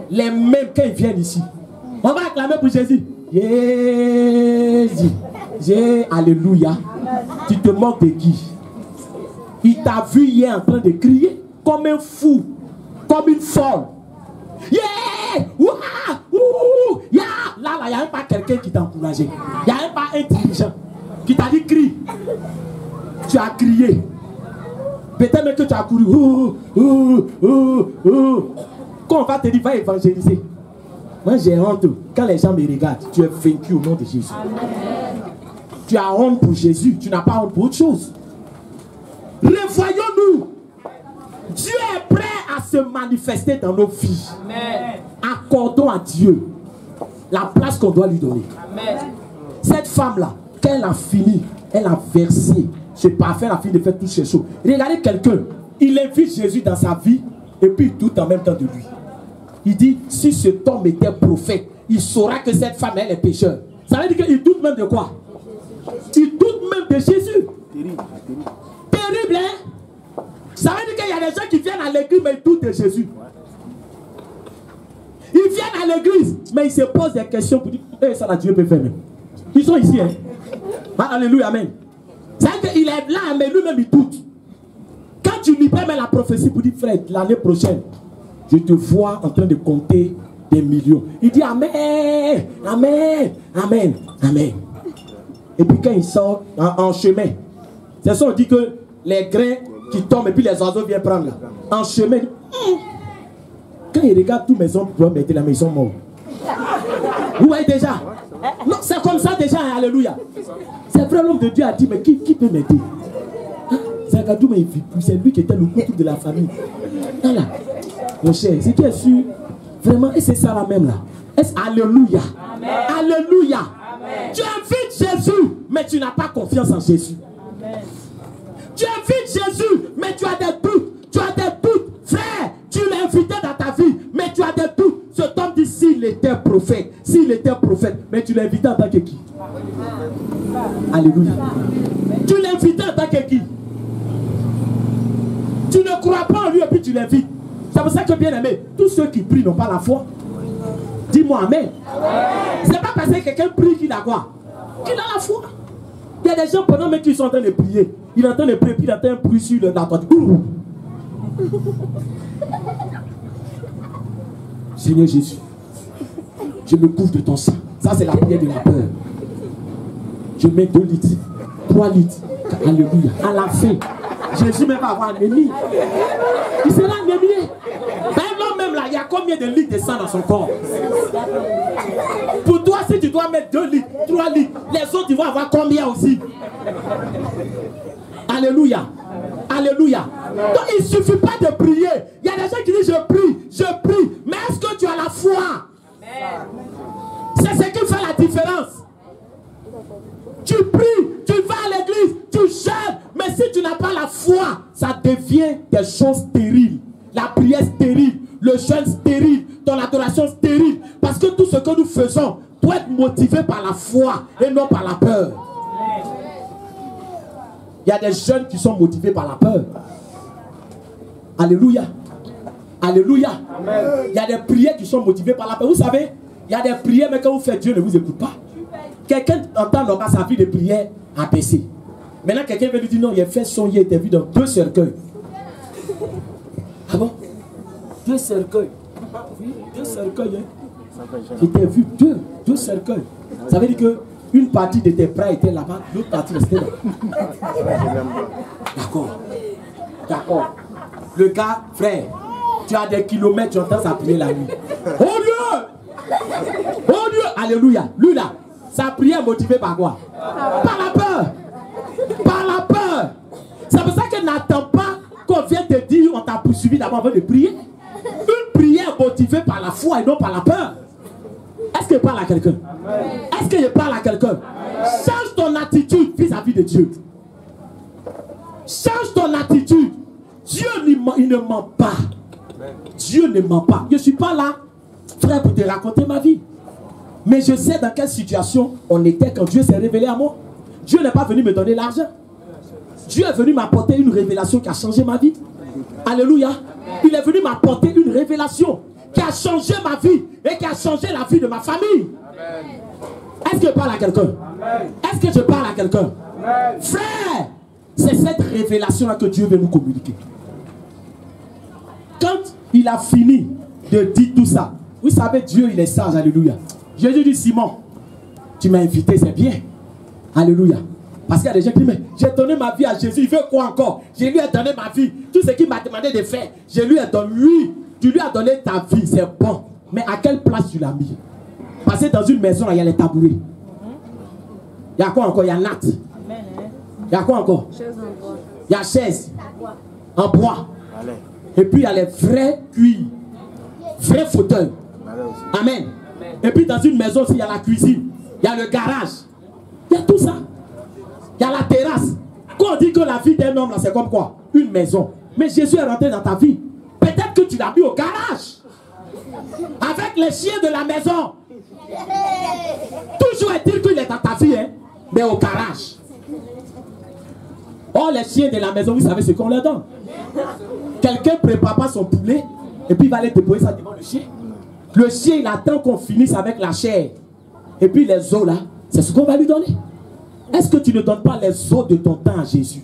Les mêmes, quand ils viennent ici, on va acclamer pour Jésus. Jésus. Alléluia. Tu te moques de qui? Il t'a vu hier en train de crier comme un fou, comme une folle. Yeah! Yeah! Là, il n'y a même pas quelqu'un qui t'a encouragé. Il n'y a même pas un dirigeant qui t'a dit crie. Tu as crié. Peut-être même que tu as couru. Quand on va te dire, va évangéliser. Moi, j'ai honte. Quand les gens me regardent, tu es vaincu au nom de Jésus. Tu as honte pour Jésus. Tu n'as pas honte pour autre chose. Revoyons-nous. Dieu est prêt à se manifester dans nos vies. Amen. Accordons à Dieu la place qu'on doit lui donner. Amen. Cette femme-là, quand elle a fini, elle a versé ce parfum, elle a fini de faire toutes ces choses. Regardez quelqu'un, il invite Jésus dans sa vie et puis il doute en même temps de lui. Il dit, si cet homme était prophète, il saura que cette femme, elle est pécheur. Ça veut dire qu'il doute même de quoi? Il doute même de Jésus. Terrible, hein? Ça veut dire qu'il y a des gens qui viennent à l'église, mais ils doutent de Jésus. Ils viennent à l'église, mais ils se posent des questions pour dire, ça la Dieu peut faire même. Ils sont ici, hein? Alléluia, amen. Ça veut dire qu'il est là, mais lui-même il doute. Quand tu lis pas même la prophétie pour dire, frère, l'année prochaine, Je te vois en train de compter des millions. Il dit Amen, Amen, Amen, Amen. Et puis quand il sort en chemin, c'est ça on dit que les grains qui tombent et puis les oiseaux viennent prendre là. En chemin, quand il regarde tous mes hommes doivent mettre la maison morte. Vous voyez déjà? Non, c'est comme ça déjà, hein, alléluia. C'est vrai, l'homme de Dieu a dit, mais qui peut m'aider? Zagadou, mais c'est lui qui était le couteau de la famille. Voilà. Mon cher, c'est qui est sûr, vraiment, et c'est ça la même là. Alléluia. Amen. Alléluia. Amen. Tu invites Jésus, mais tu n'as pas confiance en Jésus. Amen. Tu invites Jésus, mais tu as des doutes. Tu as des doutes. Frère, tu l'as invité dans ta vie, mais tu as des doutes. Cet homme dit s'il était prophète, mais tu l'as invité en tant que qui? Alléluia. Tu l'as invité en tant que qui? Tu ne crois pas en lui et puis tu l'invites. C'est pour ça que, bien aimé, tous ceux qui prient n'ont pas la foi. Dis-moi Amen. C'est pas parce que quelqu'un prie qu'il a quoi? Qu'il a la foi. Il y a des gens pendant même qu'ils sont en train de prier. Il est en train de prier, puis il entend un bruit sur la toile. Seigneur Jésus, je me couvre de ton sang. Ça c'est la prière de la peur. Je mets 2 litres, 3 litres. Alléluia. À la fin, Jésus même va avoir un ennemi. Il sera un ennemi. Même là, il y a combien de litres de sang dans son corps? Pour toi, si tu dois mettre 2 litres, 3 litres, les autres ils vont avoir combien aussi? Alléluia. Alléluia. Donc il ne suffit pas de prier. Il y a des gens qui disent je prie. Mais est-ce que tu as la foi? C'est ce qui fait la différence. Tu pries, tu vas à l'église, tu jeûnes, mais si tu n'as pas la foi, ça devient des choses stériles. La prière stérile, le jeûne stérile, ton adoration stérile. Parce que tout ce que nous faisons doit être motivé par la foi et non par la peur. Il y a des jeunes qui sont motivés par la peur. Alléluia. Alléluia. Amen. Il y a des prières qui sont motivées par la peur. Vous savez, il y a des prières, mais quand vous faites, Dieu ne vous écoute pas. Quelqu'un entend dans sa vie de prière abaissée. Maintenant, quelqu'un veut lui dire non, il a fait son, il était vu dans 2 cercueils. Ah bon? 2 cercueils. Oui, 2 cercueils. Hein? J'étais vu 2 cercueils. Ça veut dire que une partie de tes bras était là-bas, l'autre partie restait là. D'accord. D'accord. Le gars, frère, tu as des kilomètres, tu entends sa prière la nuit. Oh Dieu! Oh Dieu! Alléluia. Lui là, sa prière est motivée par quoi? Par la peur. Par la peur. C'est pour ça que n'attends pas qu'on vienne te dire on t'a poursuivi d'abord avant de prier. Une prière motivée par la foi et non par la peur. Est-ce que je parle à quelqu'un? Est-ce que je parle à quelqu'un? Change ton attitude vis-à-vis de Dieu. Change ton attitude. Dieu il ne ment pas. Dieu ne ment pas. Je ne suis pas là, frère, pour te raconter ma vie. Mais je sais dans quelle situation on était quand Dieu s'est révélé à moi. Dieu n'est pas venu me donner l'argent. Dieu est venu m'apporter une révélation qui a changé ma vie. Alléluia. Il est venu m'apporter une révélation qui a changé ma vie et qui a changé la vie de ma famille. Est-ce que je parle à quelqu'un? Est-ce que je parle à quelqu'un? Frère, c'est cette révélation-là que Dieu veut nous communiquer. Quand il a fini de dire tout ça, vous savez, Dieu, il est sage, alléluia. Jésus dit, Simon, tu m'as invité, c'est bien. Alléluia. Parce qu'il y a des gens qui disent, mais j'ai donné ma vie à Jésus, il veut quoi encore? Je lui ai donné ma vie. Tout ce qu'il m'a demandé de faire, je lui ai donné. Lui, tu lui as donné ta vie, c'est bon. Mais à quelle place tu l'as mis? Parce que dans une maison, il y a les tabourets. Il y a quoi encore? Il y a natte. Il y a quoi encore? Il y a chaise en bois. Et puis il y a les vrais cuirs, vrais fauteuils. Amen. Et puis dans une maison aussi, il y a la cuisine, il y a le garage, il y a tout ça. Il y a la terrasse. Quand on dit que la vie d'un homme, c'est comme quoi? Une maison. Mais Jésus est rentré dans ta vie. Peut-être que tu l'as mis au garage. Avec les chiens de la maison. Toujours est-il qu'il est dans ta vie, hein? Mais au garage. Oh, les chiens de la maison, vous savez ce qu'on leur donne. Quelqu'un ne prépare pas son poulet et puis il va aller déposer ça devant le chien. Le chien, il attend qu'on finisse avec la chair. Et puis les os là, c'est ce qu'on va lui donner. Est-ce que tu ne donnes pas les os de ton temps à Jésus?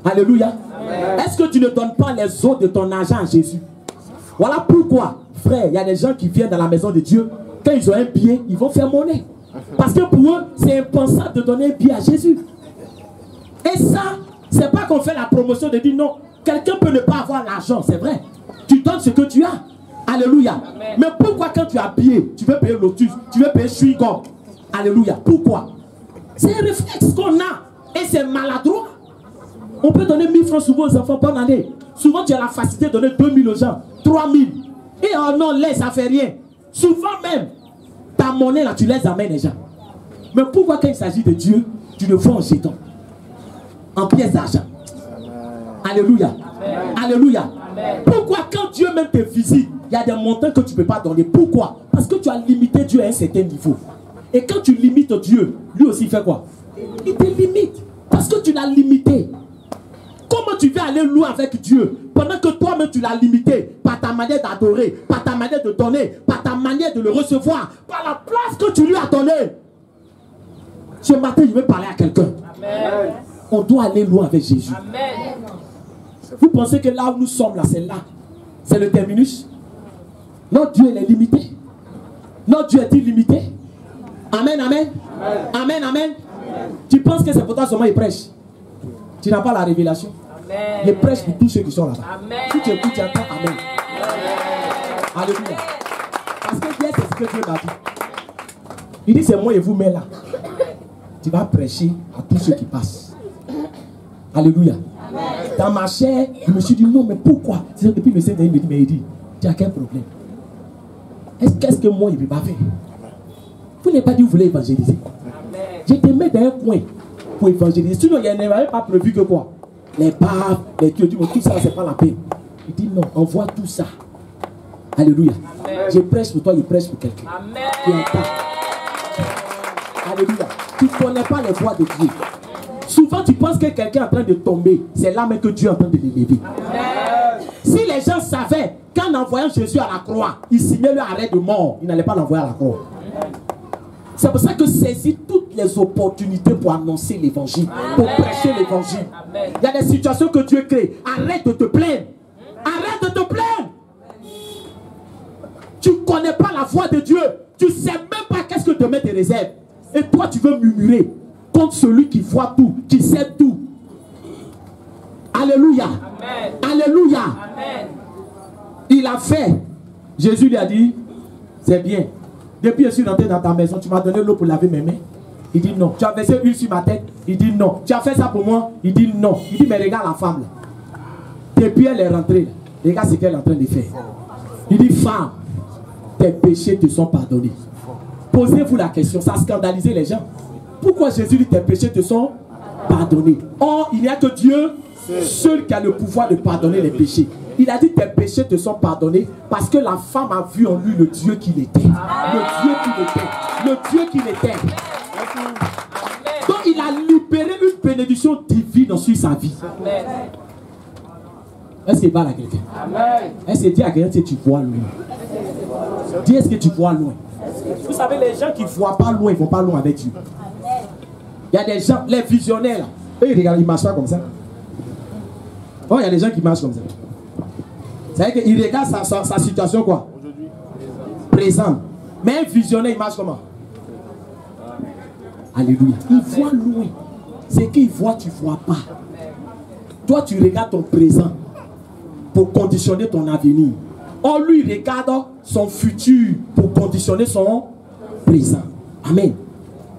Alléluia. Est-ce que tu ne donnes pas les os de ton argent à Jésus? Voilà pourquoi, frère, il y a des gens qui viennent dans la maison de Dieu. Quand ils ont un billet, ils vont faire monnaie. Parce que pour eux, c'est impensable de donner un billet à Jésus. Et ça, c'est pas qu'on fait la promotion de dire non. Quelqu'un peut ne pas avoir l'argent, c'est vrai. Tu donnes ce que tu as. Alléluia. Amen. Mais pourquoi quand tu as billet, tu veux payer Lotus, tu veux payer Suigon? Alléluia. Pourquoi? C'est un réflexe qu'on a. Et c'est maladroit. On peut donner 1000 francs souvent aux enfants par année. Souvent, tu as la facilité de donner 2000 aux gens, 3000. Et oh non, laisse, ça fait rien. Souvent même, ta monnaie là, tu les amènes les gens. Mais pourquoi quand il s'agit de Dieu, tu le fais en jeton, en pièces d'argent? Alléluia. Amen. Alléluia. Amen. Pourquoi quand Dieu même te visite, il y a des montants que tu ne peux pas donner? Pourquoi? Parce que tu as limité Dieu à un certain niveau. Et quand tu limites Dieu, lui aussi il fait quoi? Il te limite. Parce que tu l'as limité. Comment tu veux aller loin avec Dieu pendant que toi-même tu l'as limité par ta manière d'adorer, par ta manière de donner, par ta manière de le recevoir, par la place que tu lui as donnée? Ce matin, je veux parler à quelqu'un. On doit aller loin avec Jésus. Amen. Vous pensez que là où nous sommes, là, c'est là. C'est le terminus? Notre Dieu, il est limité. Notre Dieu est illimité. Amen, amen. Amen, amen. Amen. Tu penses que c'est pour toi seulement il prêche? Tu n'as pas la révélation. Amen. Il prêche pour tous ceux qui sont là-bas. Si tu écoutes, tu entends amen. Alléluia. Parce que hier, c'est ce que Dieu m'a dit. Il dit, c'est moi et vous, mais là. Tu vas prêcher à tous ceux qui passent. Alléluia. Amen. Dans ma chair, je me suis dit, non, mais pourquoi? Et puis le Seigneur me dit, mais il dit, tu as quel problème? Qu'est-ce que moi, il ne peut pas faire? Vous n'avez pas dit que vous voulez évangéliser. Amen. Je te mets dans un coin pour évangéliser. Sinon, il n'avait pas prévu que quoi? Les paves, les dieux, tout ça, c'est pas la peine. Il dit, non, envoie tout ça. Alléluia. Amen. Je prêche pour toi, il prêche pour quelqu'un. Amen. Alléluia. Tu ne connais pas les voies de Dieu. Souvent, tu penses que quelqu'un est en train de tomber. C'est là même que Dieu est en train de l'élever. Si les gens savaient qu'en envoyant Jésus à la croix, il signait le arrêt de mort, ils n'allaient pas l'envoyer à la croix. C'est pour ça que saisis toutes les opportunités pour annoncer l'évangile, pour prêcher l'évangile. Il y a des situations que Dieu crée. Arrête de te plaindre. Arrête de te plaindre. Tu ne connais pas la voix de Dieu. Tu ne sais même pas qu'est-ce que demain te réserve. Et toi, tu veux murmurer contre celui qui voit tout, qui sait tout. Alléluia. Amen. Alléluia. Amen. Il a fait. Jésus lui a dit, c'est bien. Depuis que je suis rentré dans ta maison, tu m'as donné l'eau pour laver mes mains. Il dit non. Tu as versé l'huile sur ma tête. Il dit non. Tu as fait ça pour moi. Il dit non. Il dit, mais regarde la femme là. Depuis elle est rentrée, regarde ce qu'elle est en train de faire. Il dit, femme, tes péchés te sont pardonnés. Posez-vous la question, ça a scandalisé les gens. Pourquoi Jésus dit tes péchés te sont pardonnés? Or, il n'y a que Dieu seul qui a le pouvoir de pardonner les péchés. Il a dit tes péchés te sont pardonnés parce que la femme a vu en lui le Dieu qu'il était. Le Dieu qu'il était. Le Dieu qu'il était. Donc il a libéré une bénédiction divine sur sa vie. Est-ce qu'il parle à quelqu'un? Est-ce qu'il dit à quelqu'un que tu vois loin? Dis est-ce que tu vois loin? Vous savez, les gens qui ne voient pas loin, ils ne vont pas loin avec Dieu. Il y a des gens, les visionnaires là, eux ils regardent, ils ne marchent pas comme ça. Oh, il y a des gens qui marchent comme ça. C'est-à-dire qu'ils regardent sa situation quoi? Présente. Mais un visionnaire, il marche comment? Alléluia. Il voit loin. C'est qu'il voit, tu ne vois pas. Toi, tu regardes ton présent pour conditionner ton avenir. Or, lui, il regarde son futur pour conditionner son présent. Amen.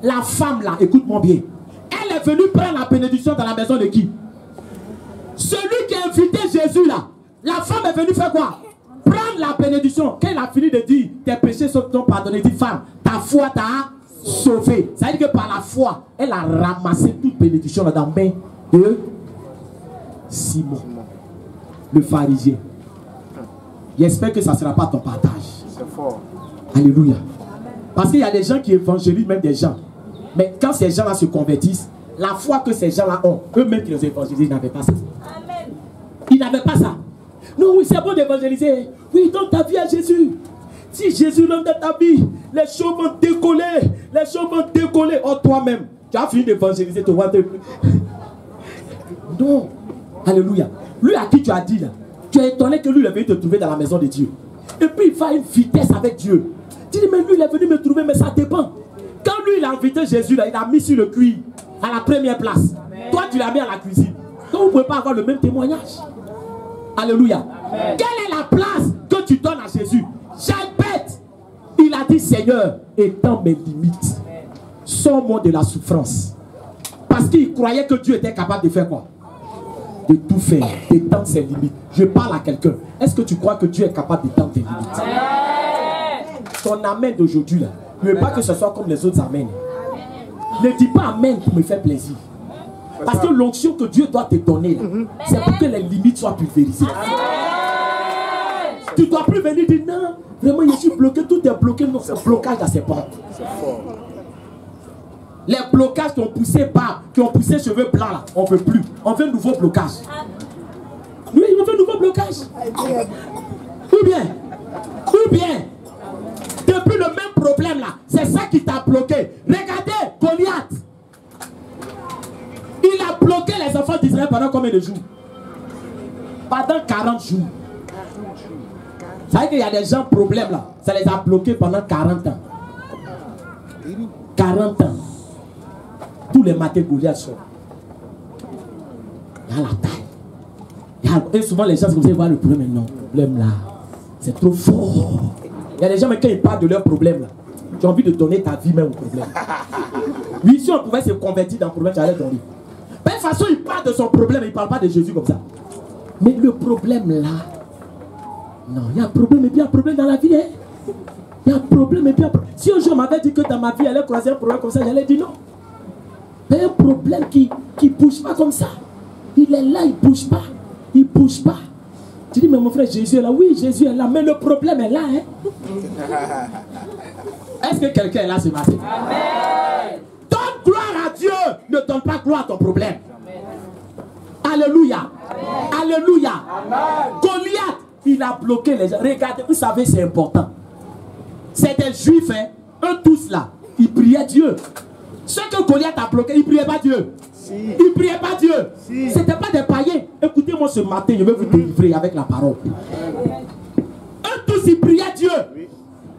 La femme là, écoute-moi bien. Elle est venue prendre la bénédiction dans la maison de qui? Celui qui a invité Jésus là. La femme est venue faire quoi? Prendre la bénédiction. Quand elle a fini de dire, tes péchés sont pardonnés, dit femme, ta foi t'a sauvé. Ça veut dire que par la foi, elle a ramassé toute bénédiction dans la main de Simon, le pharisien. J'espère que ça ne sera pas ton partage. C'est fort. Alléluia. Parce qu'il y a des gens qui évangélisent même des gens. Mais quand ces gens-là se convertissent, la foi que ces gens-là ont, eux-mêmes qui les évangélisent, ils n'avaient pas ça. Amen. Ils n'avaient pas ça. Non, oui, c'est bon d'évangéliser. Oui, donne ta vie à Jésus. Si Jésus donne ta vie, les choses vont décoller. Les choses vont décoller. Oh, toi-même, tu as fini d'évangéliser, tu vas te... Non. Alléluia. Lui à qui tu as dit là, Tu es étonné que lui, il est venu te trouver dans la maison de Dieu. Et puis, il va à une vitesse avec Dieu. Tu dis, mais lui, il est venu me trouver, mais ça dépend. Quand lui, il a invité Jésus, là, il a mis sur le cuir, à la première place. Amen. Toi, tu l'as mis à la cuisine. Donc, vous ne pouvez pas avoir le même témoignage. Alléluia. Amen. Quelle est la place que tu donnes à Jésus? Jabez, il a dit, Seigneur, étends mes limites. Sors-moi de la souffrance. Parce qu'il croyait que Dieu était capable de faire quoi? De tout faire, d'étendre ses limites. Je parle à quelqu'un. Est-ce que tu crois que Dieu est capable d'étendre tes limites? Amen. Ton amen d'aujourd'hui, là, ne veux pas que ce soit comme les autres amen. Ne dis pas amen pour me faire plaisir. Parce que l'onction que Dieu doit te donner, c'est pour que les limites soient pulvérisées. Tu ne dois plus venir dire non, vraiment je suis bloqué, tout est bloqué. Non, c'est un blocage dans ses portes. Les blocages qui ont poussé barbe, qui ont poussé cheveux blancs là, on ne veut plus. On veut un nouveau blocage. Oui, on veut un nouveau blocage. Ou bien, depuis le même problème là, c'est ça qui t'a bloqué. Regardez Goliath. Il a bloqué les enfants d'Israël pendant combien de jours? Pendant 40 jours. Vous savez qu'il y a des gens problèmes là, ça les a bloqués pendant 40 ans. 40 ans. Tous les matins, Goliath sort. Il y a la taille. Et souvent, les gens, comme ça, ils voient le problème. Non, le problème là, c'est trop fort. Il y a des gens, mais quand ils parlent de leurs problèmes, là, tu as envie de donner ta vie même au problème. Oui, si on pouvait se convertir dans le problème, j'allais donner. De toute façon, il parle de son problème, il ne parle pas de Jésus comme ça. Mais le problème là, non, il y a un problème et puis il y a un problème dans la vie. Hein? Il y a un problème et puis il y a un problème. Si un jour on m'avait dit que dans ma vie, elle allait croiser un problème comme ça, j'allais dire non. Mais un problème qui ne bouge pas comme ça. Il est là, il ne bouge pas. Il ne bouge pas. Tu dis, mais mon frère, Jésus est là. Oui, Jésus est là, mais le problème est là. Hein? Est-ce que quelqu'un est là ce matin? Amen. Donne gloire à Dieu. Ne donne pas gloire à ton problème. Amen. Alléluia. Amen. Alléluia. Amen. Goliath, il a bloqué les gens. Regardez, vous savez, c'est important. C'est des juifs, hein? Eux tous là, ils priaient Dieu. Ce que Goliath a bloqué, il ne priait pas Dieu. Si. Il ne priait pas Dieu. Si. Ce n'était pas des païens. Écoutez-moi ce matin, je vais vous délivrer avec la parole. Eux tous, ils priaient Dieu. Oui.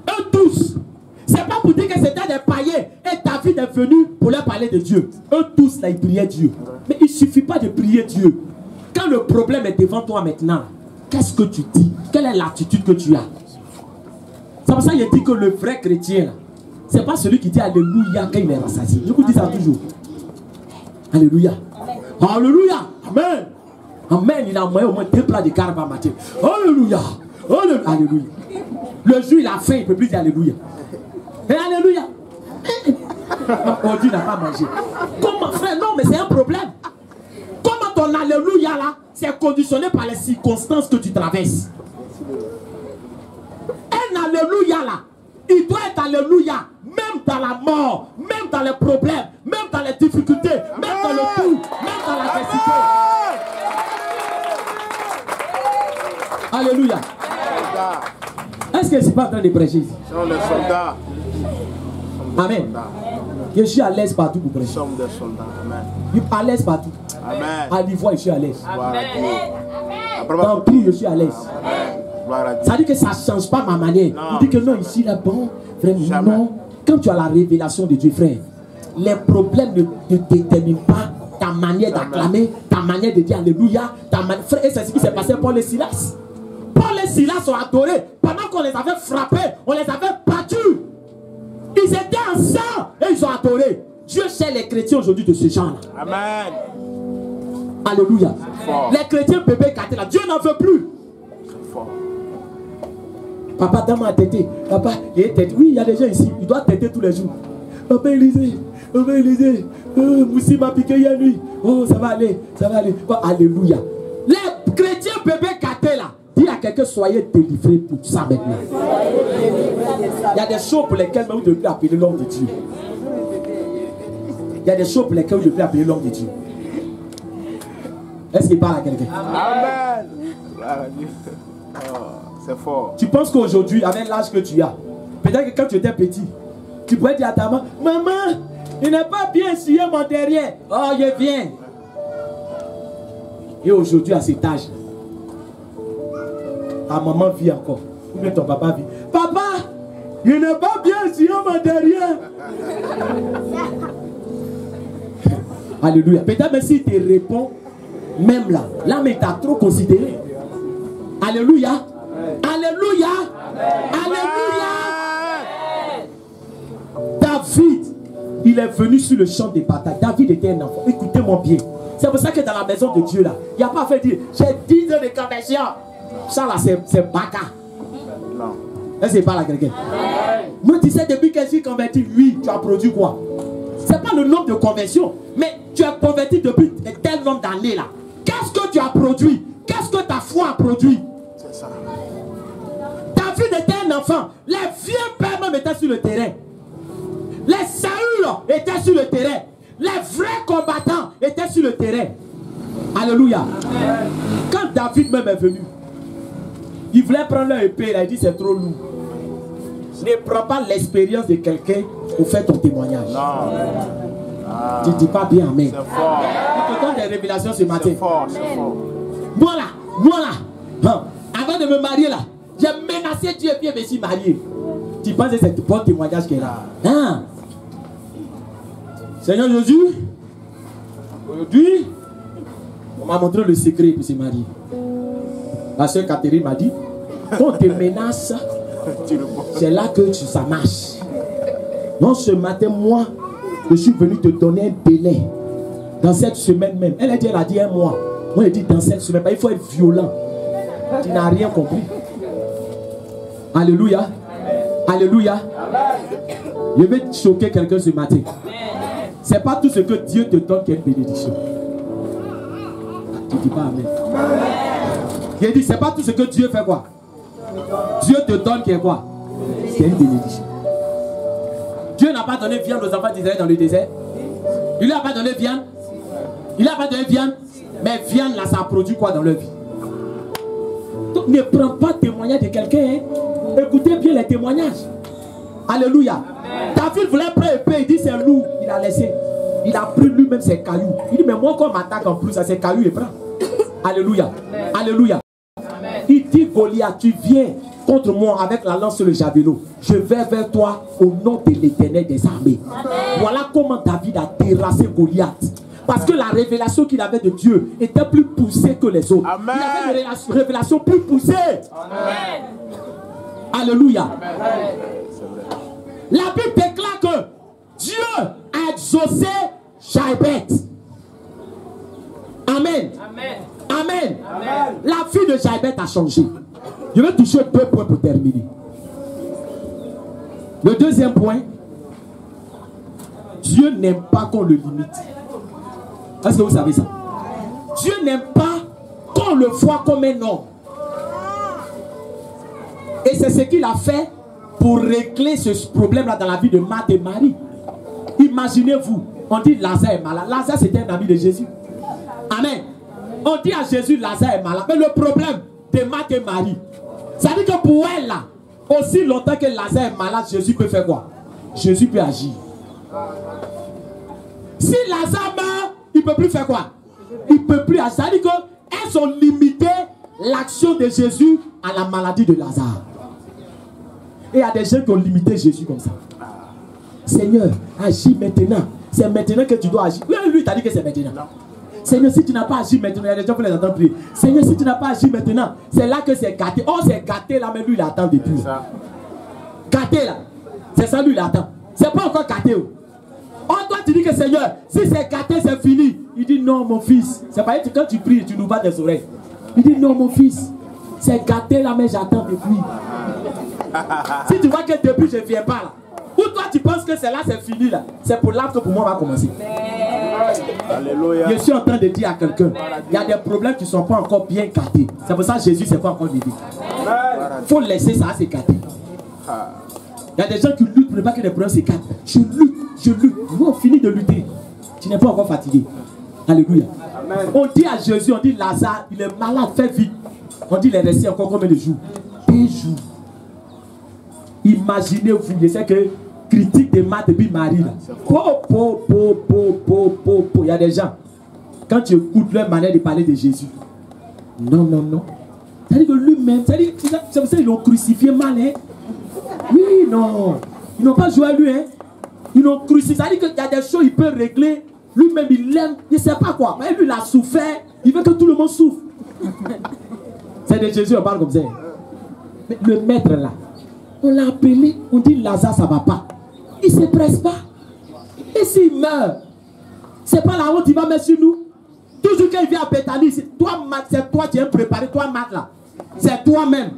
Eux tous. Ce n'est pas pour dire que c'était des païens et David est venu pour leur parler de Dieu. Eux tous, là, ils priaient Dieu. Mais il ne suffit pas de prier Dieu. Quand le problème est devant toi maintenant, qu'est-ce que tu dis? Quelle est l'attitude que tu as? C'est pour ça qu'il dit que le vrai chrétien, là, c'est pas celui qui dit Alléluia quand il est rassasié. Je vous dis ça toujours. Alléluia. Amen. Alléluia. Amen. Amen. Il a envoyé au moins 2 plats de carbe à matin. Alléluia. Alléluia. Le jour il a faim, il ne peut plus dire Alléluia. Et Alléluia. Aujourd'hui, il n'a pas mangé. Comment, frère? Non, mais c'est un problème. Comment ton Alléluia là, c'est conditionné par les circonstances que tu traverses. Un Alléluia là, il doit être Alléluia, même dans la mort, même dans les problèmes, même dans les difficultés, même dans le tout, même dans l'adversité. Alléluia. Est-ce que je ne suis pas en train de prêcher ici? Nous sommes des soldats. Amen. Je suis à l'aise partout pour prêcher. Nous sommes des soldats. Amen. Je suis à l'aise partout. Amen. À l'Ivoire, je suis à l'aise. Amen. Dans tout, je suis à l'aise. Ça dit que ça ne change pas ma manière. Tu dis que non, ici, là, bon, vraiment, jamais. Non. Quand tu as la révélation de Dieu, frère, les problèmes ne déterminent pas ta manière d'acclamer, ta manière de dire Alléluia. Frère, et c'est ce qui s'est passé pour les Silas. Paul et Silas sont adorés. Pendant qu'on les avait frappés, on les avait battus. Ils étaient en sang et ils ont adoré. Dieu cherche les chrétiens aujourd'hui de ce genre-là. Amen. Alléluia. Les chrétiens bébés cathés là, Dieu n'en veut plus. Papa, donne-moi à têter. Papa, il est têté. Oui, il y a des gens ici, ils doivent têter tous les jours. Papa Élisée, Moussi m'a piqué hier nuit. Oh, ça va aller, ça va aller. Oh, alléluia. Les chrétiens bébés cathés là, dis à quelqu'un, soyez délivrés pour ça maintenant. Il y a des choses pour lesquelles vous devez appeler l'homme de Dieu. Il y a des choses pour lesquelles vous devez appeler l'homme de Dieu. Est-ce qu'il parle à quelqu'un? Amen. C'est fort. Tu penses qu'aujourd'hui, avec l'âge que tu as, peut-être que quand tu étais petit, tu pourrais dire à ta maman, maman, il n'est pas bien essuyé mon derrière. Oh, je viens. Et aujourd'hui, à cet âge, ta maman vit encore. Ou bien ton papa vit. Papa, il n'est pas bien si on m'a derrière. Alléluia. Peut-être même s'il te répond, même là, l'âme est à trop considéré. Alléluia. Alléluia. Alléluia. David, il est venu sur le champ des batailles. David était un enfant. Écoutez-moi bien. C'est pour ça que dans la maison de Dieu là, il n'y a pas fait dire j'ai 10 ans de conversion. Ça là, c'est baka. Non. Est-ce que c'est pas la quelqu'un? Moi, tu sais, depuis que je suis converti, oui, tu as produit quoi? C'est pas le nombre de conversions, mais tu as converti depuis tel nombre d'années là. Qu'est-ce que tu as produit? Qu'est-ce que ta foi a produit? C'est ça. David était un enfant. Les vieux pères même étaient sur le terrain. Les Saül étaient sur le terrain. Les vrais combattants étaient sur le terrain. Alléluia. Quand David même est venu, il voulait prendre leur épée. Il a dit c'est trop lourd. Ne prends pas l'expérience de quelqu'un pour faire ton témoignage. Non. Tu ne dis pas bien amen. C'est fort. Je te donne des révélations ce matin. C'est fort, c'est fort. Moi là, avant de me marier là, j'ai menacé Dieu et puis je me suis marié. Tu penses que c'est un bon témoignage qu'elle a? Hein? Seigneur Jésus, aujourd'hui, on m'a montré le secret pour se marier. La soeur Catherine m'a dit, quand on te menace, c'est là que ça marche. Non, ce matin, moi, je suis venu te donner un délai. Dans cette semaine même. Elle a dit un mois. Moi, elle dit dans cette semaine. Il faut être violent. Tu n'as rien compris. Alléluia. Alléluia. Je vais choquer quelqu'un ce matin. C'est pas tout ce que Dieu te donne qui est une bénédiction. Tu dis pas amen. Il dit, c'est pas tout ce que Dieu fait quoi. Dieu te donne qui est quoi. C'est une bénédiction. Dieu n'a pas donné viande aux enfants d'Israël dans le désert. Il lui a pas donné viande. Il n'a pas donné viande. Mais viande là, ça produit quoi dans leur vie? Donc ne prends pas témoignage de quelqu'un. Hein. Écoutez bien les témoignages. Alléluia. David voulait prendre épée. Il dit c'est lourd. Il a laissé. Il a pris lui-même ses cailloux. Il dit mais moi quand on m'attaque en plus à ses cailloux, il prend. Alléluia. Alléluia. Il dit Goliath, tu viens contre moi avec la lance et le javelot. Je vais vers toi au nom de l'Éternel des armées. Voilà comment David a terrassé Goliath. Parce que la révélation qu'il avait de Dieu était plus poussée que les autres. Amen. Il avait une révélation plus poussée. Amen. Alléluia. Amen. La Bible déclare que Dieu a exaucé Jaïbet. Amen. Amen. Amen. Amen. La vie de Jaïbet a changé. Je vais toucher 2 points pour terminer. Le deuxième point, Dieu n'aime pas qu'on le limite. Est-ce que vous savez ça? Dieu n'aime pas qu'on le voit comme un homme. Et c'est ce qu'il a fait pour régler ce problème-là dans la vie de Marthe et Marie. Imaginez-vous, on dit Lazare est malade. Lazare c'était un ami de Jésus. Amen. On dit à Jésus Lazare est malade. Mais le problème de Marthe et Marie, ça veut dire que pour elle là, aussi longtemps que Lazare est malade, Jésus peut faire quoi? Jésus peut agir. Si Lazare meurt, il ne peut plus faire quoi? Il ne peut plus agir. Ça veut dire qu'elles ont limité l'action de Jésus à la maladie de Lazare. Et il y a des gens qui ont limité Jésus comme ça. Seigneur, agis maintenant. C'est maintenant que tu dois agir. Lui, t'a dit que c'est maintenant. Seigneur, si tu n'as pas agi maintenant, il y a des gens qui les entendent prier. Seigneur, si tu n'as pas agi maintenant, c'est là que c'est gâté. Oh, c'est gâté là, mais lui, il attend depuis. Gâté là. C'est ça, lui, il attend. C'est pas encore gâté. Oh, toi, tu dis que Seigneur, si c'est gâté, c'est fini. Il dit non, mon fils. C'est pas quand tu pries, tu nous bats des oreilles. Il dit non, mon fils. C'est gâté là, mais j'attends depuis. Si tu vois que depuis, je ne viens pas là. Ou toi, tu penses que c'est là, c'est fini là. C'est pour là que pour moi, on va commencer. Alléluia. Je suis en train de dire à quelqu'un, il y a des problèmes qui ne sont pas encore bien gâtés. C'est pour ça que Jésus ne s'est pas encore levé. Il faut laisser ça s'écarter. Il y a des gens qui luttent pour ne pas que les problèmes s'écartent. Je lutte. Moi, on finit de lutter. Tu n'es pas encore fatigué. Alléluia. On dit à Jésus, on dit Lazare, il est malade, fais vite. On dit il est resté encore combien de jours? 2 jours. Imaginez-vous, je sais que critique de Marthe et puis Marie là. Il y a des gens, quand tu écoutes leur manière de parler de Jésus, non. C'est-à-dire que lui-même, c'est pour ça qu'ils l'ont crucifié mal, hein. Oui, non. Ils n'ont pas joué à lui, hein. Ils l'ont crucifié. C'est-à-dire qu'il y a des choses qu'il peut régler. Lui-même, il l'aime. Il ne sait pas quoi. Mais lui, il a souffert. Il veut que tout le monde souffre. C'est de Jésus, on parle comme ça. Mais le maître là, on l'a appelé, on dit Lazare, ça ne va pas. Il ne se presse pas. Et s'il meurt, c'est pas la honte qu'il va mettre sur nous. Toujours quand il vient à Béthanie, c'est toi, c'est toi qui viens préparer, toi, Matt là. C'est toi-même.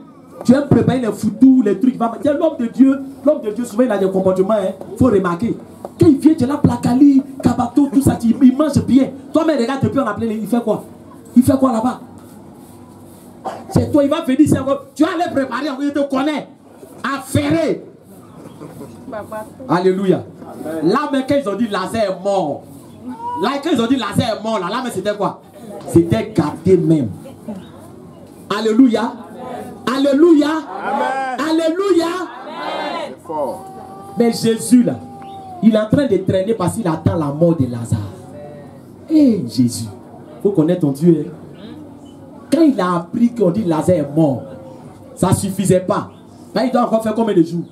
Tu viens préparer les foutous, les trucs. L'homme de Dieu, souvent il a des comportements, il faut remarquer. Quand il vient, tu as la placali, kabato, tout ça, il mange bien. Toi-même, regarde, depuis on a appelé, il fait quoi? Il fait quoi là-bas? C'est toi, il va venir ici encore. Tu vas aller préparer, il te connaît. Affairé. Alléluia. Là, mais quand ils ont dit Lazare est mort. Là, quand ils ont dit Lazare est mort, là, mais c'était quoi? C'était gâté même. Alléluia. Alléluia. Amen. Alléluia. Amen. Mais Jésus, là, il est en train de traîner parce qu'il attend la mort de Lazare. Hé, Jésus, il faut connaître ton Dieu. Hein? Quand il a appris qu'on dit Lazare est mort, ça ne suffisait pas. Là, il doit encore faire combien de jours?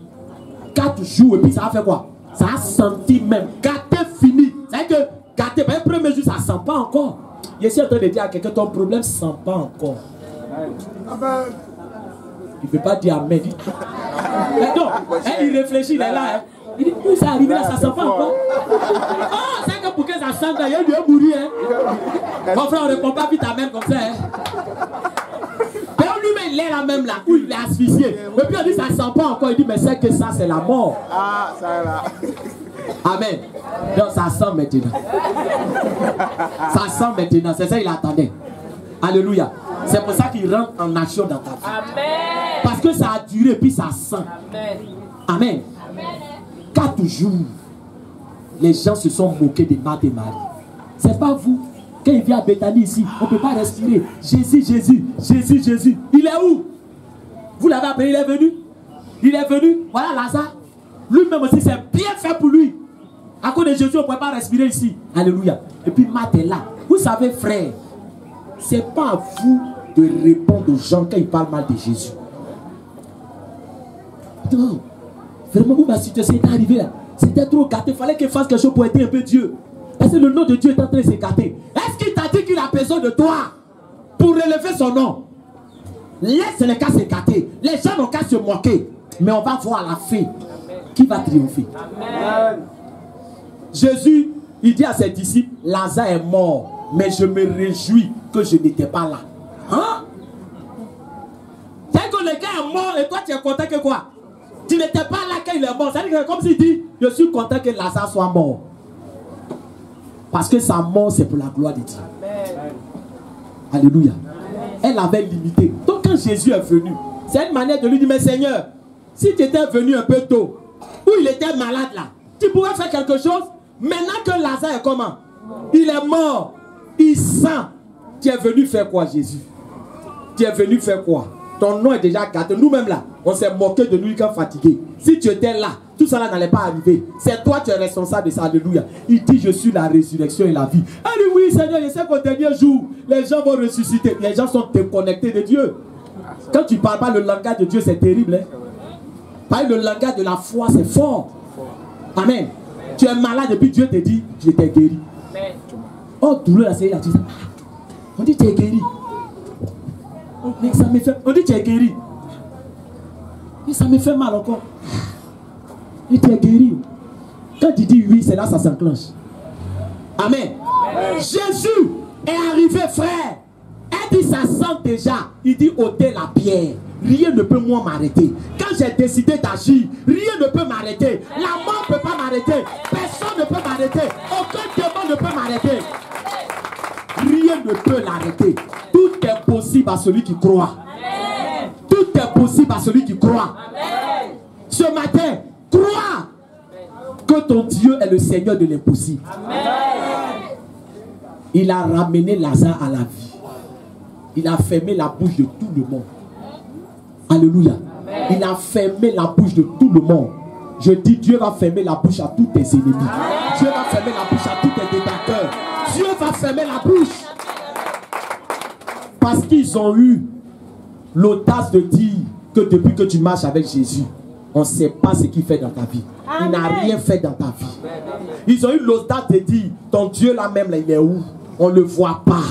4 jours, et puis ça a fait quoi? Ça a senti même. Gâté fini. C'est que gâté, le premier jour, ça ne sent pas encore. Je suis en train de dire à quelqu'un, ton problème ne sent pas encore. Il ne peut pas dire amen. Non, il réfléchit, il est là. Hein. Il dit, où ça arrive là, ça ne sent pas encore. Oh, c'est que pour que ça sente, il doit mourir. Hein. Mon frère, on ne répond pas vite amen comme ça. Hein. Mais lui-même, il est là même là, où il est asphyxié. Et puis on dit, ça ne sent pas encore. Il dit, mais c'est que ça, c'est la mort. Ah, ça est là. Amen. Donc ça sent maintenant. Ça sent maintenant. C'est ça qu'il attendait. Alléluia. C'est pour ça qu'il rentre en action dans ta vie. Amen. Parce que ça a duré, puis ça sent. Amen. Amen. 4 jours, les gens se sont moqués de Marthe et Marie. C'est pas vous. Quand il vient à Béthanie ici, on ne peut pas respirer. Jésus, Jésus, Jésus, Jésus. Il est où? Vous l'avez appelé, il est venu. Il est venu. Voilà Lazare. Lui-même aussi, c'est bien fait pour lui. À cause de Jésus, on ne peut pas respirer ici. Alléluia. Et puis Marthe est là. Vous savez, frère, ce n'est pas à vous de répondre aux gens quand ils parlent mal de Jésus. Non. Vraiment, où ma situation est arrivée là? C'était trop gâté. Il fallait qu'il fasse quelque chose pour aider un peu Dieu. Parce que le nom de Dieu est en train de se gâter. Est-ce qu'il t'a dit qu'il a besoin de toi pour relever son nom? Laisse les cas se gâter. Les gens n'ont qu'à se moquer. Mais on va voir à la fin qui va triompher. Amen. Jésus, il dit à ses disciples, Lazare est mort, mais je me réjouis que je n'étais pas là. Hein? C'est que le gars est mort et toi tu es content que quoi? Tu n'étais pas là quand il est mort. C'est comme s'il dit, je suis content que Lazare soit mort. Parce que sa mort, c'est pour la gloire de Dieu. Amen. Alléluia. Amen. Elle avait limité. Donc quand Jésus est venu, c'est une manière de lui dire, mais Seigneur, si tu étais venu un peu tôt, où il était malade là, tu pourrais faire quelque chose. Maintenant que Lazare est comment? Il est mort. Il sent. Tu es venu faire quoi, Jésus? Tu es venu faire quoi? Ton nom est déjà gâté. Nous-mêmes là, on s'est moqué de lui quand fatigué. Si tu étais là, tout ça là n'allait pas arriver. C'est toi qui es responsable de ça. Alléluia. Il dit, je suis la résurrection et la vie. Elle dit, oui Seigneur, je sais qu'au dernier jour, les gens vont ressusciter. Les gens sont déconnectés de Dieu. Quand tu ne parles pas le langage de Dieu, c'est terrible. Hein? Parler le langage de la foi, c'est fort. Amen. Tu es malade et puis Dieu te dit, je t'ai guéri. Amen. Oh, douleur, c'est là. On dit, tu es guéri. Mais ça me fait. On dit, tu es guéri. Mais ça me fait mal encore. Et tu es guéri. Quand tu dis oui, c'est là ça s'enclenche. Amen. Amen. Jésus est arrivé, frère. Elle dit, ça sent déjà. Il dit, ôtez la pierre. Rien ne peut moi m'arrêter. Quand j'ai décidé d'agir, rien ne peut m'arrêter. La mort ne peut pas m'arrêter. Personne ne peut m'arrêter. Aucun démon ne peut m'arrêter. Rien ne peut l'arrêter. Tout est possible à celui qui croit. Amen. Tout est possible à celui qui croit. Amen. Ce matin, crois que ton Dieu est le Seigneur de l'impossible. Il a ramené Lazare à la vie. Il a fermé la bouche de tout le monde. Alléluia. Amen. Il a fermé la bouche de tout le monde. Je dis, Dieu va fermer la bouche à tous tes ennemis. Amen. Dieu va fermer la bouche à tous tes détracteurs. Dieu va fermer la bouche. Parce qu'ils ont eu l'audace de dire que depuis que tu marches avec Jésus, on ne sait pas ce qu'il fait dans ta vie. Il n'a rien fait dans ta vie. Ils ont eu l'audace de dire, ton Dieu là même, là, il est où? On ne le voit pas.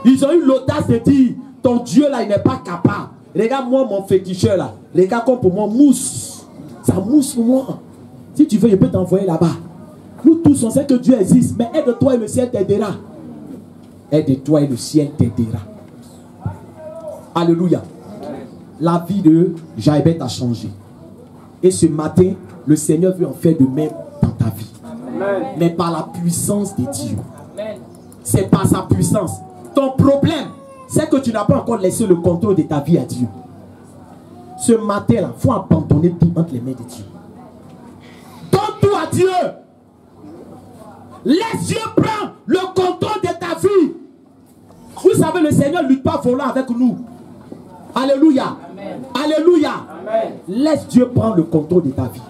Ils ont eu l'audace de dire, ton Dieu là, il n'est pas capable. Regarde moi, mon féticheur là. Regarde comme pour moi, mousse. Ça mousse pour moi. Si tu veux, je peux t'envoyer là-bas. Nous tous, on sait que Dieu existe. Mais aide-toi et le ciel t'aidera. Aide-toi et le ciel t'aidera. Alléluia. La vie de Jaébet a changé. Et ce matin, le Seigneur veut en faire de même dans ta vie. Mais par la puissance de Dieu. C'est par sa puissance. Ton problème, c'est que tu n'as pas encore laissé le contrôle de ta vie à Dieu. Ce matin-là, il faut abandonner tout entre les mains de Dieu. Donne tout à Dieu. Laisse Dieu prendre le contrôle de ta vie. Vous savez, le Seigneur ne lutte pas volant avec nous. Alléluia. Amen. Alléluia. Amen. Laisse Dieu prendre le contrôle de ta vie.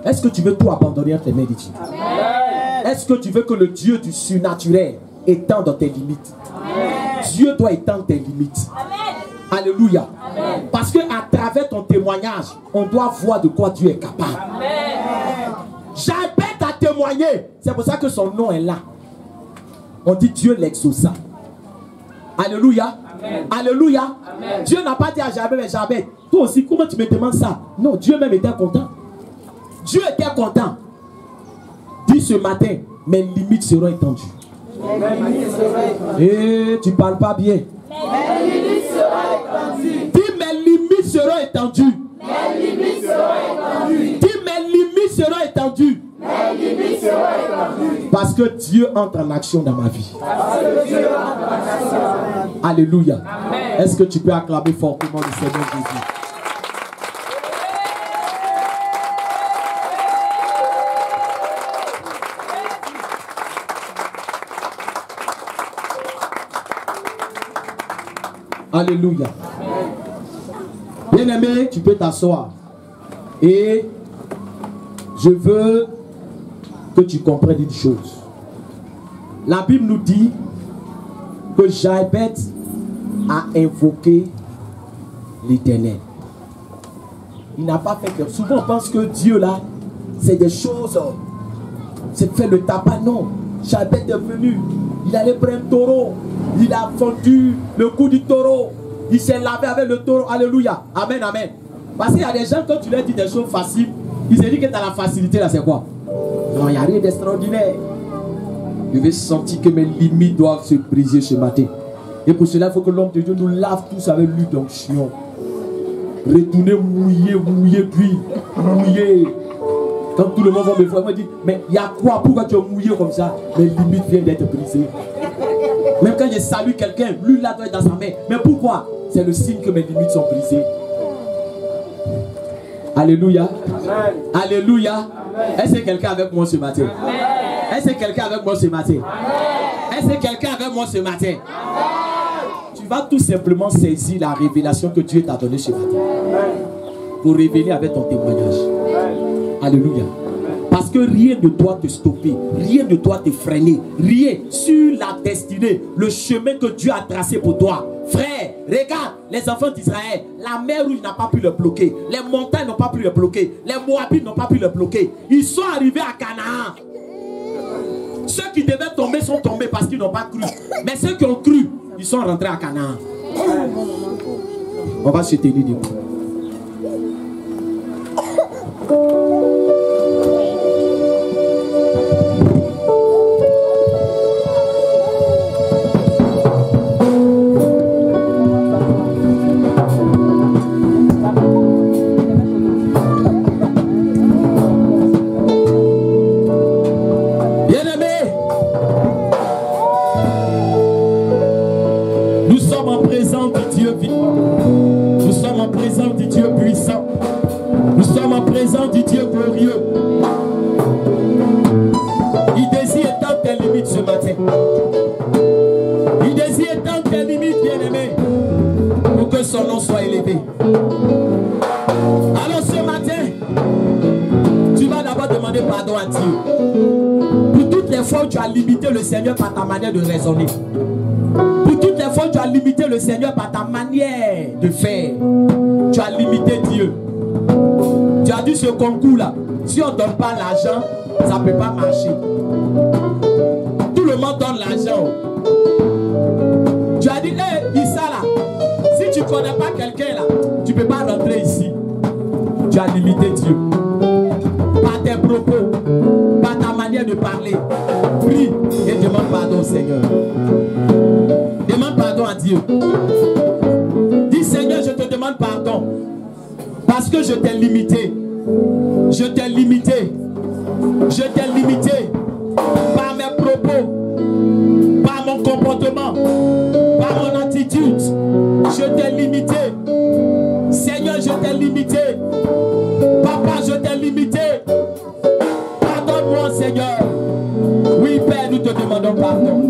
Est-ce que tu veux tout abandonner entre les mains de Dieu? Est-ce que tu veux que le Dieu du surnaturel étende tes limites? Amen. Dieu doit étendre tes limites. Amen. Alléluia. Amen. Parce qu'à travers ton témoignage, on doit voir de quoi Dieu est capable. Jaébet a témoigné. C'est pour ça que son nom est là. On dit Dieu l'exauça. Alléluia. Amen. Alléluia. Amen. Dieu n'a pas dit à Jaébet, mais Jaébet, toi aussi, comment tu me demandes ça? Non, Dieu même était content. Dieu était content. Dis ce matin, mes limites seront étendues. Et tu ne parles pas bien. Mes limites seront étendues. Dis mes limites seront étendues. Mes limites seront étendues. Dis mes limites seront étendues. Mes limites seront étendues. Parce que Dieu entre en action dans ma vie. Parce que Dieu entre en action. Alléluia. Est-ce que tu peux acclamer fortement le Seigneur Jésus? Alléluia. Bien-aimé, tu peux t'asseoir. Et je veux que tu comprennes une chose. La Bible nous dit que Jaébet a invoqué l'Éternel. Il n'a pas fait que... Souvent on pense que Dieu là, c'est des choses... C'est fait le tabac. Non. Jaébet est venu. Il allait prendre un taureau. Il a fondu le cou du taureau. Il s'est lavé avec le taureau. Alléluia. Amen, amen. Parce qu'il y a des gens, quand tu leur dis des choses faciles, ils se disent que tu as la facilité là, c'est quoi? Non, il n'y a rien d'extraordinaire. Je vais sentir que mes limites doivent se briser ce matin. Et pour cela, il faut que l'homme de Dieu nous lave tous avec l'huile d'onction. Retourner mouillé, puis mouillé. Quand tout le monde va me voir, il me dit, mais il y a quoi? Pourquoi tu es mouillé comme ça? Mes limites viennent d'être brisées. Même quand je salue quelqu'un, lui là doit être dans sa main. Mais pourquoi? C'est le signe que mes limites sont brisées. Alléluia. Amen. Alléluia. Est-ce que quelqu'un avec moi ce matin? Est-ce que quelqu'un avec moi ce matin? Est-ce que quelqu'un avec moi ce matin? Tu vas tout simplement saisir la révélation que Dieu t'a donnée ce matin. Pour révéler avec ton témoignage. Alléluia. Parce que rien ne doit te stopper, rien ne doit te freiner, rien sur la destinée, le chemin que Dieu a tracé pour toi. Frère, regarde les enfants d'Israël, la mer Rouge n'a pas pu le bloquer, les montagnes n'ont pas pu le bloquer, les Moabites n'ont pas pu le bloquer. Ils sont arrivés à Canaan. Ceux qui devaient tomber sont tombés parce qu'ils n'ont pas cru. Mais ceux qui ont cru, ils sont rentrés à Canaan. On va se tenir debout. Du Dieu glorieux. Il désire étendre tes limites ce matin. Il désire étendre tes limites, bien-aimé, pour que son nom soit élevé. Alors ce matin, tu vas d'abord demander pardon à Dieu pour toutes les fois où tu as limité le Seigneur par ta manière de raisonner. Pour toutes les fois Parfois, tu as limité le Seigneur par ta manière de faire. Tu as limité Dieu. Tu as dit ce concours-là, si on ne donne pas l'argent, ça ne peut pas marcher. Tout le monde donne l'argent. Tu as dit, hé, Issa là, si tu ne connais pas quelqu'un là, tu ne peux pas rentrer ici. Tu as limité Dieu. Par tes propos, par ta manière de parler. Prie et demande pardon au Seigneur. Demande pardon à Dieu. Dis Seigneur, je te demande pardon. Parce que je t'ai limité. Je t'ai limité. Je t'ai limité par mes propos, par mon comportement, par mon attitude. Je t'ai limité. Seigneur, je t'ai limité. Papa, je t'ai limité. Pardonne-moi, Seigneur. Oui, Père, nous te demandons pardon.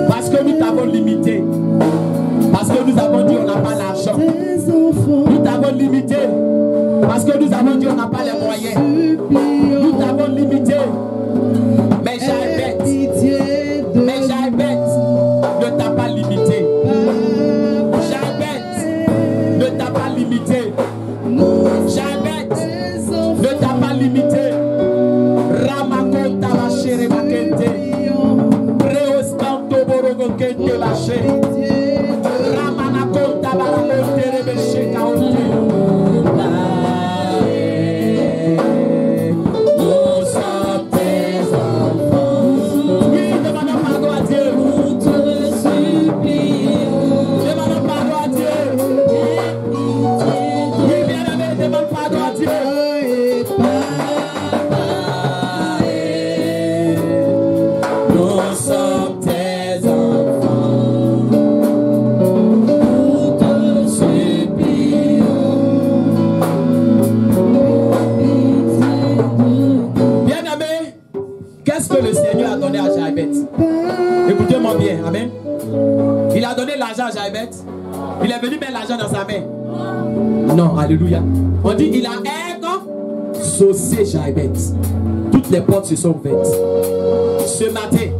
Parce que nous t'avons limité. Parce que nous avons dit on n'a pas l'argent. Nous t'avons limité. Parce que nous avons dit on n'a pas les moyens. Nous t'avons limité. Mais Jaébet ne t'a pas limité. Jaébet ne t'a pas limité. Jaébet ne t'a pas limité. Ramakonta bachere bakente. Preostanto borogo kente bache. Ramanakonta barakonte rebeshe kaonte. Nous sommes tes enfants. Oui, demandons pardon à Dieu. Nous te supplions. Demandons pardon à Dieu. Oui, bien aimé, demande pardon à Dieu. Nous sommes tes enfants. Nous te supplions. Bien-aimé, qu'est-ce que le Seigneur a donné à Jaébet? Écoutez-moi bien, amen. Il a donné l'argent à Jaébet. Il est venu mettre l'argent dans sa main. Non, alléluia. On dit il a exaucé Jaébet. Toutes les portes se sont ouvertes. Ce matin,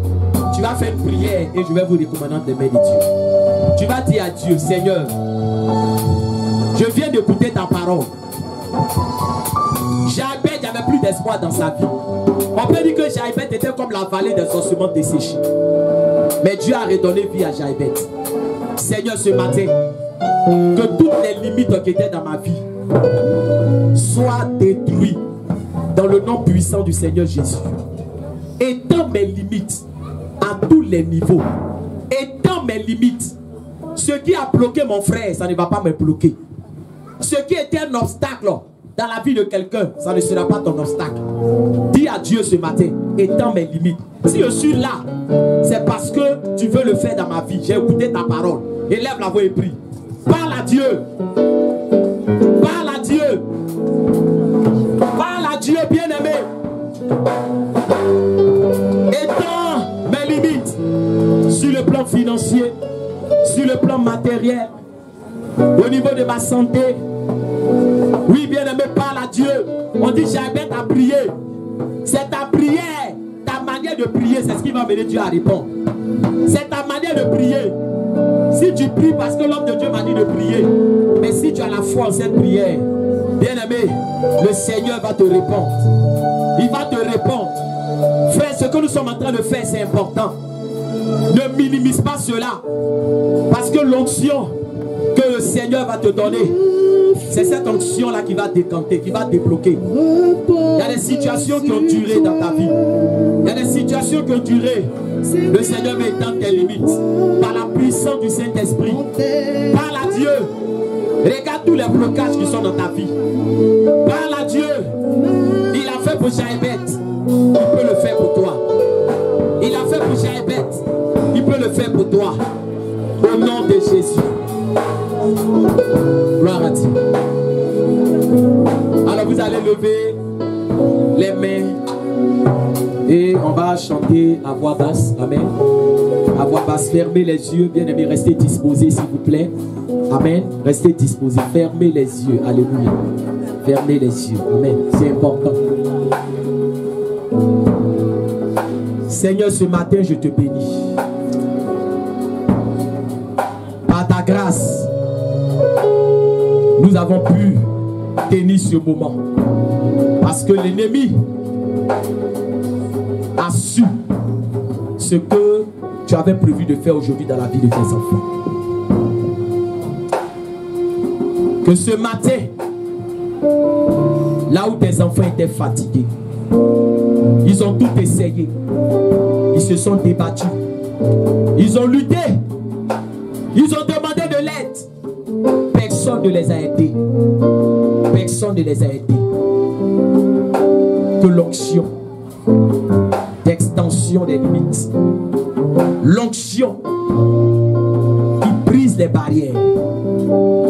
tu vas faire une prière et je vais vous recommander des mains de Dieu. Tu vas dire à Dieu, Seigneur, je viens d'écouter ta parole. Jaébet, il n'y avait plus d'espoir dans sa vie. On peut dire que Jaébet était comme la vallée des ossements desséchés. Mais Dieu a redonné vie à Jaébet. Seigneur, ce matin, que toutes les limites qui étaient dans ma vie soient détruites dans le nom puissant du Seigneur Jésus. Étends mes limites à tous les niveaux. Étends mes limites. Ce qui a bloqué mon frère, ça ne va pas me bloquer. Ce qui était un obstacle dans la vie de quelqu'un, ça ne sera pas ton obstacle. Dis à Dieu ce matin, étends mes limites. Si je suis là, c'est parce que tu veux le faire dans ma vie. J'ai écouté ta parole. Élève la voix et prie. Parle à Dieu. Parle à Dieu. Parle à Dieu, bien-aimé. Étends mes limites sur le plan financier, sur le plan matériel, au niveau de ma santé. Oui, bien-aimé, parle à Dieu. On dit Jaébet a prié. C'est ta prière, ta manière de prier, c'est ce qui va amener Dieu à répondre. C'est ta manière de prier. Si tu pries parce que l'homme de Dieu m'a dit de prier, mais si tu as la foi en cette prière, bien-aimé, le Seigneur va te répondre. Il va te répondre. Frère, ce que nous sommes en train de faire, c'est important. Ne minimise pas cela. Parce que l'onction que le Seigneur va te donner, c'est cette onction-là qui va décanter, qui va débloquer. Il y a des situations qui ont duré dans ta vie. Il y a des situations qui ont duré. Le Seigneur va étendre tes limites par la puissance du Saint-Esprit. Parle à Dieu. Regarde tous les blocages qui sont dans ta vie. Parle à Dieu. Il a fait pour Jaébet. Il peut le faire pour toi. Il a fait pour Jaébet. Il peut le faire pour toi. Au nom de Jésus. Gloire à Dieu. Alors vous allez lever les mains et on va chanter à voix basse. Amen. À voix basse, fermez les yeux. Bien-aimés, restez disposés s'il vous plaît. Amen. Restez disposés. Fermez les yeux. Alléluia. Fermez les yeux. Amen. C'est important. Seigneur, ce matin, je te bénis. sa grâce, nous avons pu tenir ce moment. Parce que l'ennemi a su ce que tu avais prévu de faire aujourd'hui dans la vie de tes enfants. Que ce matin, là où tes enfants étaient fatigués, ils ont tout essayé. Ils se sont débattus. Ils ont lutté. Ils ont demandé de l'aide. Personne ne les a aidés. Personne ne les a aidés. Que l'onction d'extension des limites, l'onction qui brise les barrières,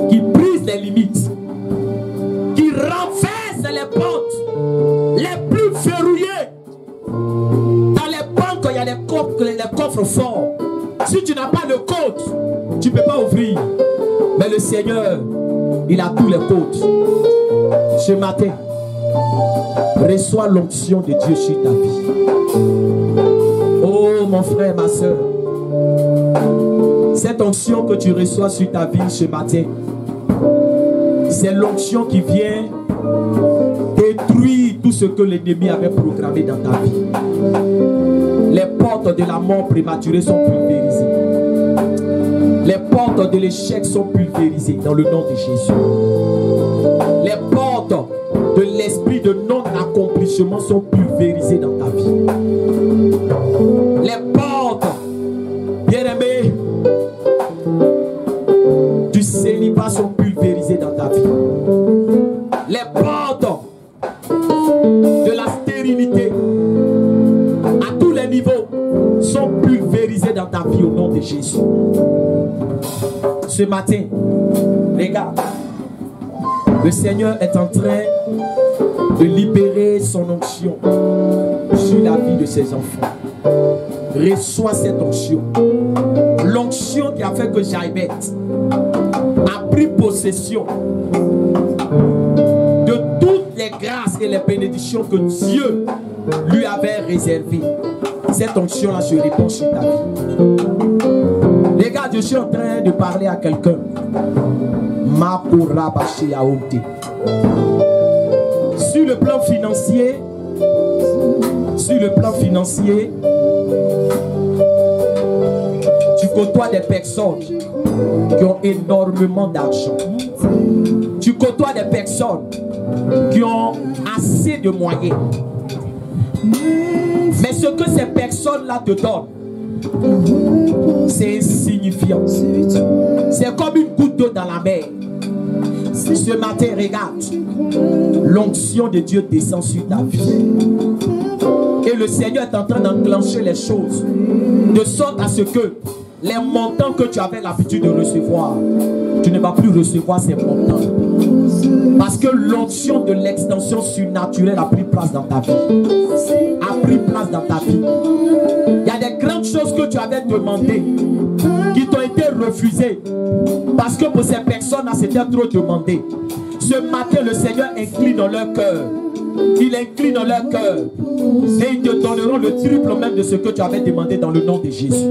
qui brise les limites, qui renverse les portes les plus verrouillées. Dans les banques, il y a les coffres forts. Si tu n'as pas le code, tu ne peux pas ouvrir. Mais le Seigneur, il a tous les codes. Ce matin, reçois l'onction de Dieu sur ta vie. Oh mon frère, ma soeur, cette onction que tu reçois sur ta vie ce matin, c'est l'onction qui vient détruire tout ce que l'ennemi avait programmé dans ta vie. Les portes de la mort prématurée sont pulvérisées. Les portes de l'échec sont pulvérisées dans le nom de Jésus. Les portes de l'esprit de non-accomplissement sont pulvérisées dans ta vie. Les portes, bien-aimés, du célibat sont pulvérisées dans ta vie. Les portes de la stérilité à tous les niveaux sont pulvérisées dans ta vie au nom de Jésus. Ce matin, regarde, le Seigneur est en train de libérer son onction sur la vie de ses enfants. Reçois cette onction. L'onction qui a fait que Jaïbet a pris possession de toutes les grâces et les bénédictions que Dieu lui avait réservées. Cette onction-là se répand sur ta vie. Regarde, je suis en train de parler à quelqu'un. Sur le plan financier, tu côtoies des personnes qui ont énormément d'argent. Tu côtoies des personnes qui ont assez de moyens. Mais ce que ces personnes-là te donnent, c'est insignifiant. C'est comme une goutte d'eau dans la mer. Ce matin, regarde, l'onction de Dieu descend sur ta vie. Et le Seigneur est en train d'enclencher les choses, de sorte à ce que les montants que tu avais l'habitude de recevoir, tu ne vas plus recevoir ces montants. Parce que l'onction de l'extension surnaturelle a pris place dans ta vie. A pris place dans ta vie. Il y a des grandes choses que tu avais demandées qui t'ont été refusées. Parce que pour ces personnes-là, c'était trop demandé. Ce matin, le Seigneur incline dans leur cœur. Il incline dans leur cœur. Et ils te donneront le triple même de ce que tu avais demandé dans le nom de Jésus.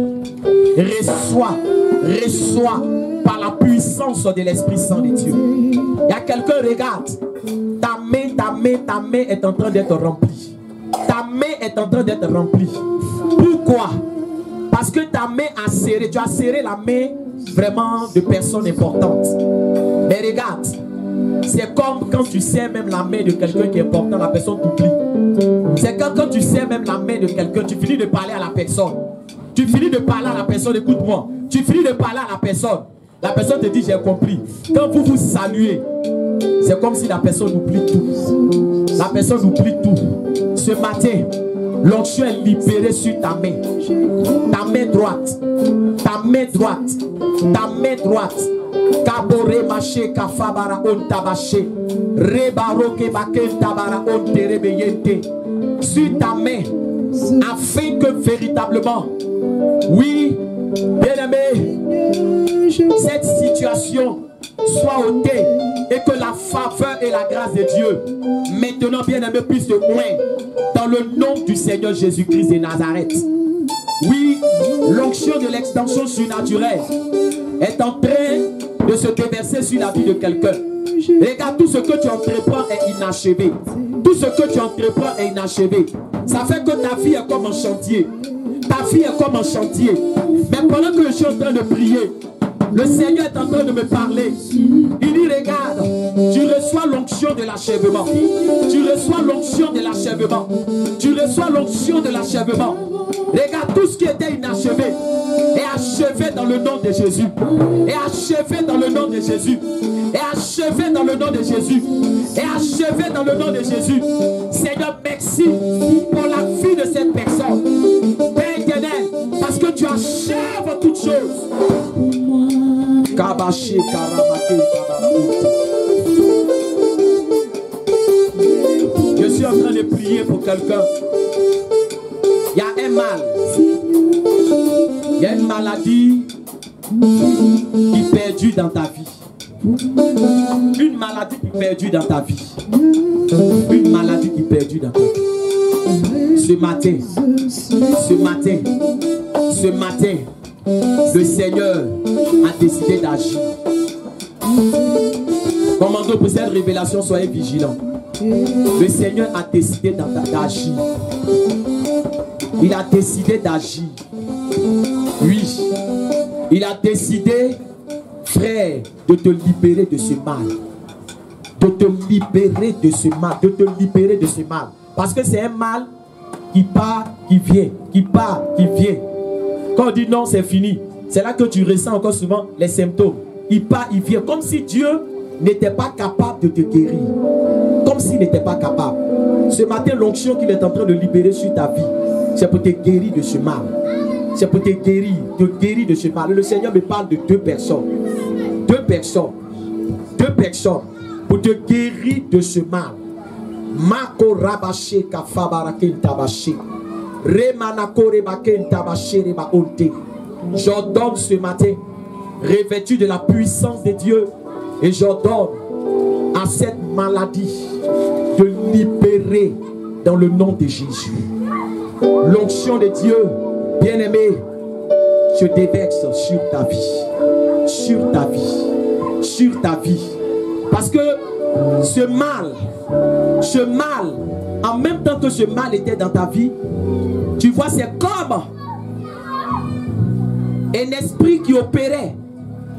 Reçois, reçois par la puissance de l'Esprit Saint de Dieu. Il y a quelqu'un, regarde, ta main est en train d'être remplie. Ta main est en train d'être remplie. Pourquoi? Parce que ta main a serré, tu as serré la main vraiment de personnes importantes. Mais regarde, c'est comme quand tu serres même la main de quelqu'un qui est important, la personne t'oublie. C'est quand tu serres même la main de quelqu'un, tu finis de parler à la personne. Tu finis de parler à la personne, écoute-moi. Tu finis de parler à la personne te dit j'ai compris. Quand vous vous saluez, c'est comme si la personne oublie tout. La personne oublie tout. Ce matin, l'onction est libérée sur ta main. Ta main droite. Ta main droite. Ta main droite. Kabore maché kafabara on tabaché. Rebaroke baken tabara on terebeyente. Sur ta main. Afin que véritablement, oui, bien-aimé, cette situation soit ôtée et que la faveur et la grâce de Dieu, maintenant, bien-aimé, puisse te moindre dans le nom du Seigneur Jésus-Christ de Nazareth. Oui, l'onction de l'extension surnaturelle est en train de se déverser sur la vie de quelqu'un. Regarde, tout ce que tu entreprends est inachevé. Tout ce que tu entreprends est inachevé. Ça fait que ta vie est comme un chantier. Ta vie est comme un chantier. Mais pendant que je suis en train de prier, le Seigneur est en train de me parler. Il dit, regarde, tu reçois l'onction de l'achèvement. Tu reçois l'onction de l'achèvement. Tu reçois l'onction de l'achèvement. Regarde, tout ce qui était inachevé est achevé dans le nom de Jésus. Est achevé dans le nom de Jésus. Est achevé dans le nom de Jésus. Est achevé dans le nom de Jésus. Seigneur, merci pour la vie de cette personne. Père éternel, parce que tu achèves toutes choses. Kabashi, Karamake, je suis en train de prier pour quelqu'un. Il y a un mal. Il y a une maladie qui est perdue dans ta vie. Une maladie qui est perdue dans ta vie. Une maladie qui est perdue dans ta vie. Ce matin, le Seigneur a décidé d'agir. Commando, pour cette révélation, soyez vigilants. Le Seigneur a décidé d'agir. Il a décidé d'agir. Oui. Il a décidé, frère, de te libérer de ce mal. De te libérer de ce mal. De te libérer de ce mal. Parce que c'est un mal qui part, qui vient. Qui part, qui vient. Quand on dit non, c'est fini. C'est là que tu ressens encore souvent les symptômes. Il part, il vient. Comme si Dieu n'était pas capable de te guérir. Comme s'il n'était pas capable. Ce matin, l'onction qu'il est en train de libérer sur ta vie, c'est pour te guérir de ce mal. C'est pour te guérir de ce mal. Le Seigneur me parle de deux personnes. Deux personnes pour te guérir de ce mal. Mako rabaché kafabarakin tabaché. Remanakore baken tabaché reba onte. J'ordonne ce matin, revêtu de la puissance de Dieu, et j'ordonne à cette maladie de libérer dans le nom de Jésus. L'onction de Dieu, bien-aimé, se déverse sur ta vie. Sur ta vie. Sur ta vie. Parce que ce mal, en même temps que ce mal était dans ta vie, tu vois, c'est comme un esprit qui opérait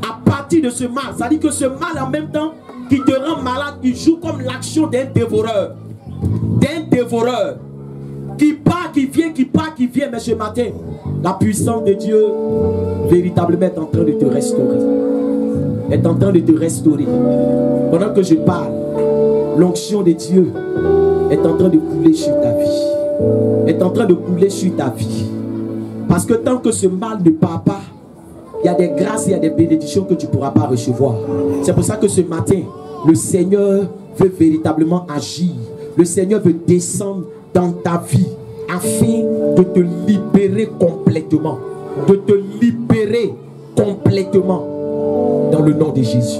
à partir de ce mal. Ça dit que ce mal en même temps qui te rend malade, il joue comme l'action d'un dévoreur. D'un dévoreur. Qui part, qui vient, qui part, qui vient. Mais ce matin, la puissance de Dieu véritablement est en train de te restaurer. Est en train de te restaurer. Pendant que je parle, l'onction de Dieu est en train de couler sur ta vie. Est en train de couler sur ta vie. Parce que tant que ce mal ne part pas, il y a des grâces, il y a des bénédictions que tu ne pourras pas recevoir. C'est pour ça que ce matin, le Seigneur veut véritablement agir. Le Seigneur veut descendre dans ta vie afin de te libérer complètement. De te libérer complètement dans le nom de Jésus.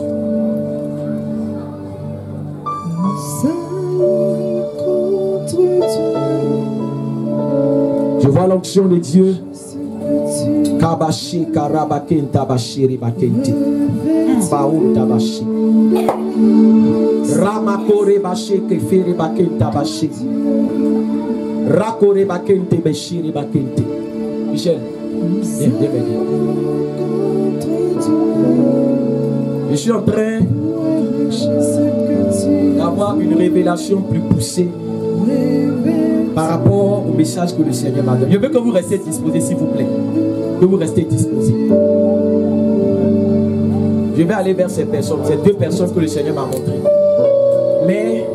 Je vois l'onction de Dieu. Kabashi karabaken tabashiri bakenti. Baou tabashi. Ramakore bashi kefiri baken tabashi. Rakore bakente beshiri bakenti. Michel, viens venir. Je suis en train d'avoir une révélation plus poussée par rapport au message que le Seigneur m'a donné. Je veux que vous restiez disposés, s'il vous plaît. Que vous restiez disposés. Je vais aller vers ces personnes, ces deux personnes que le Seigneur m'a montrées. Mais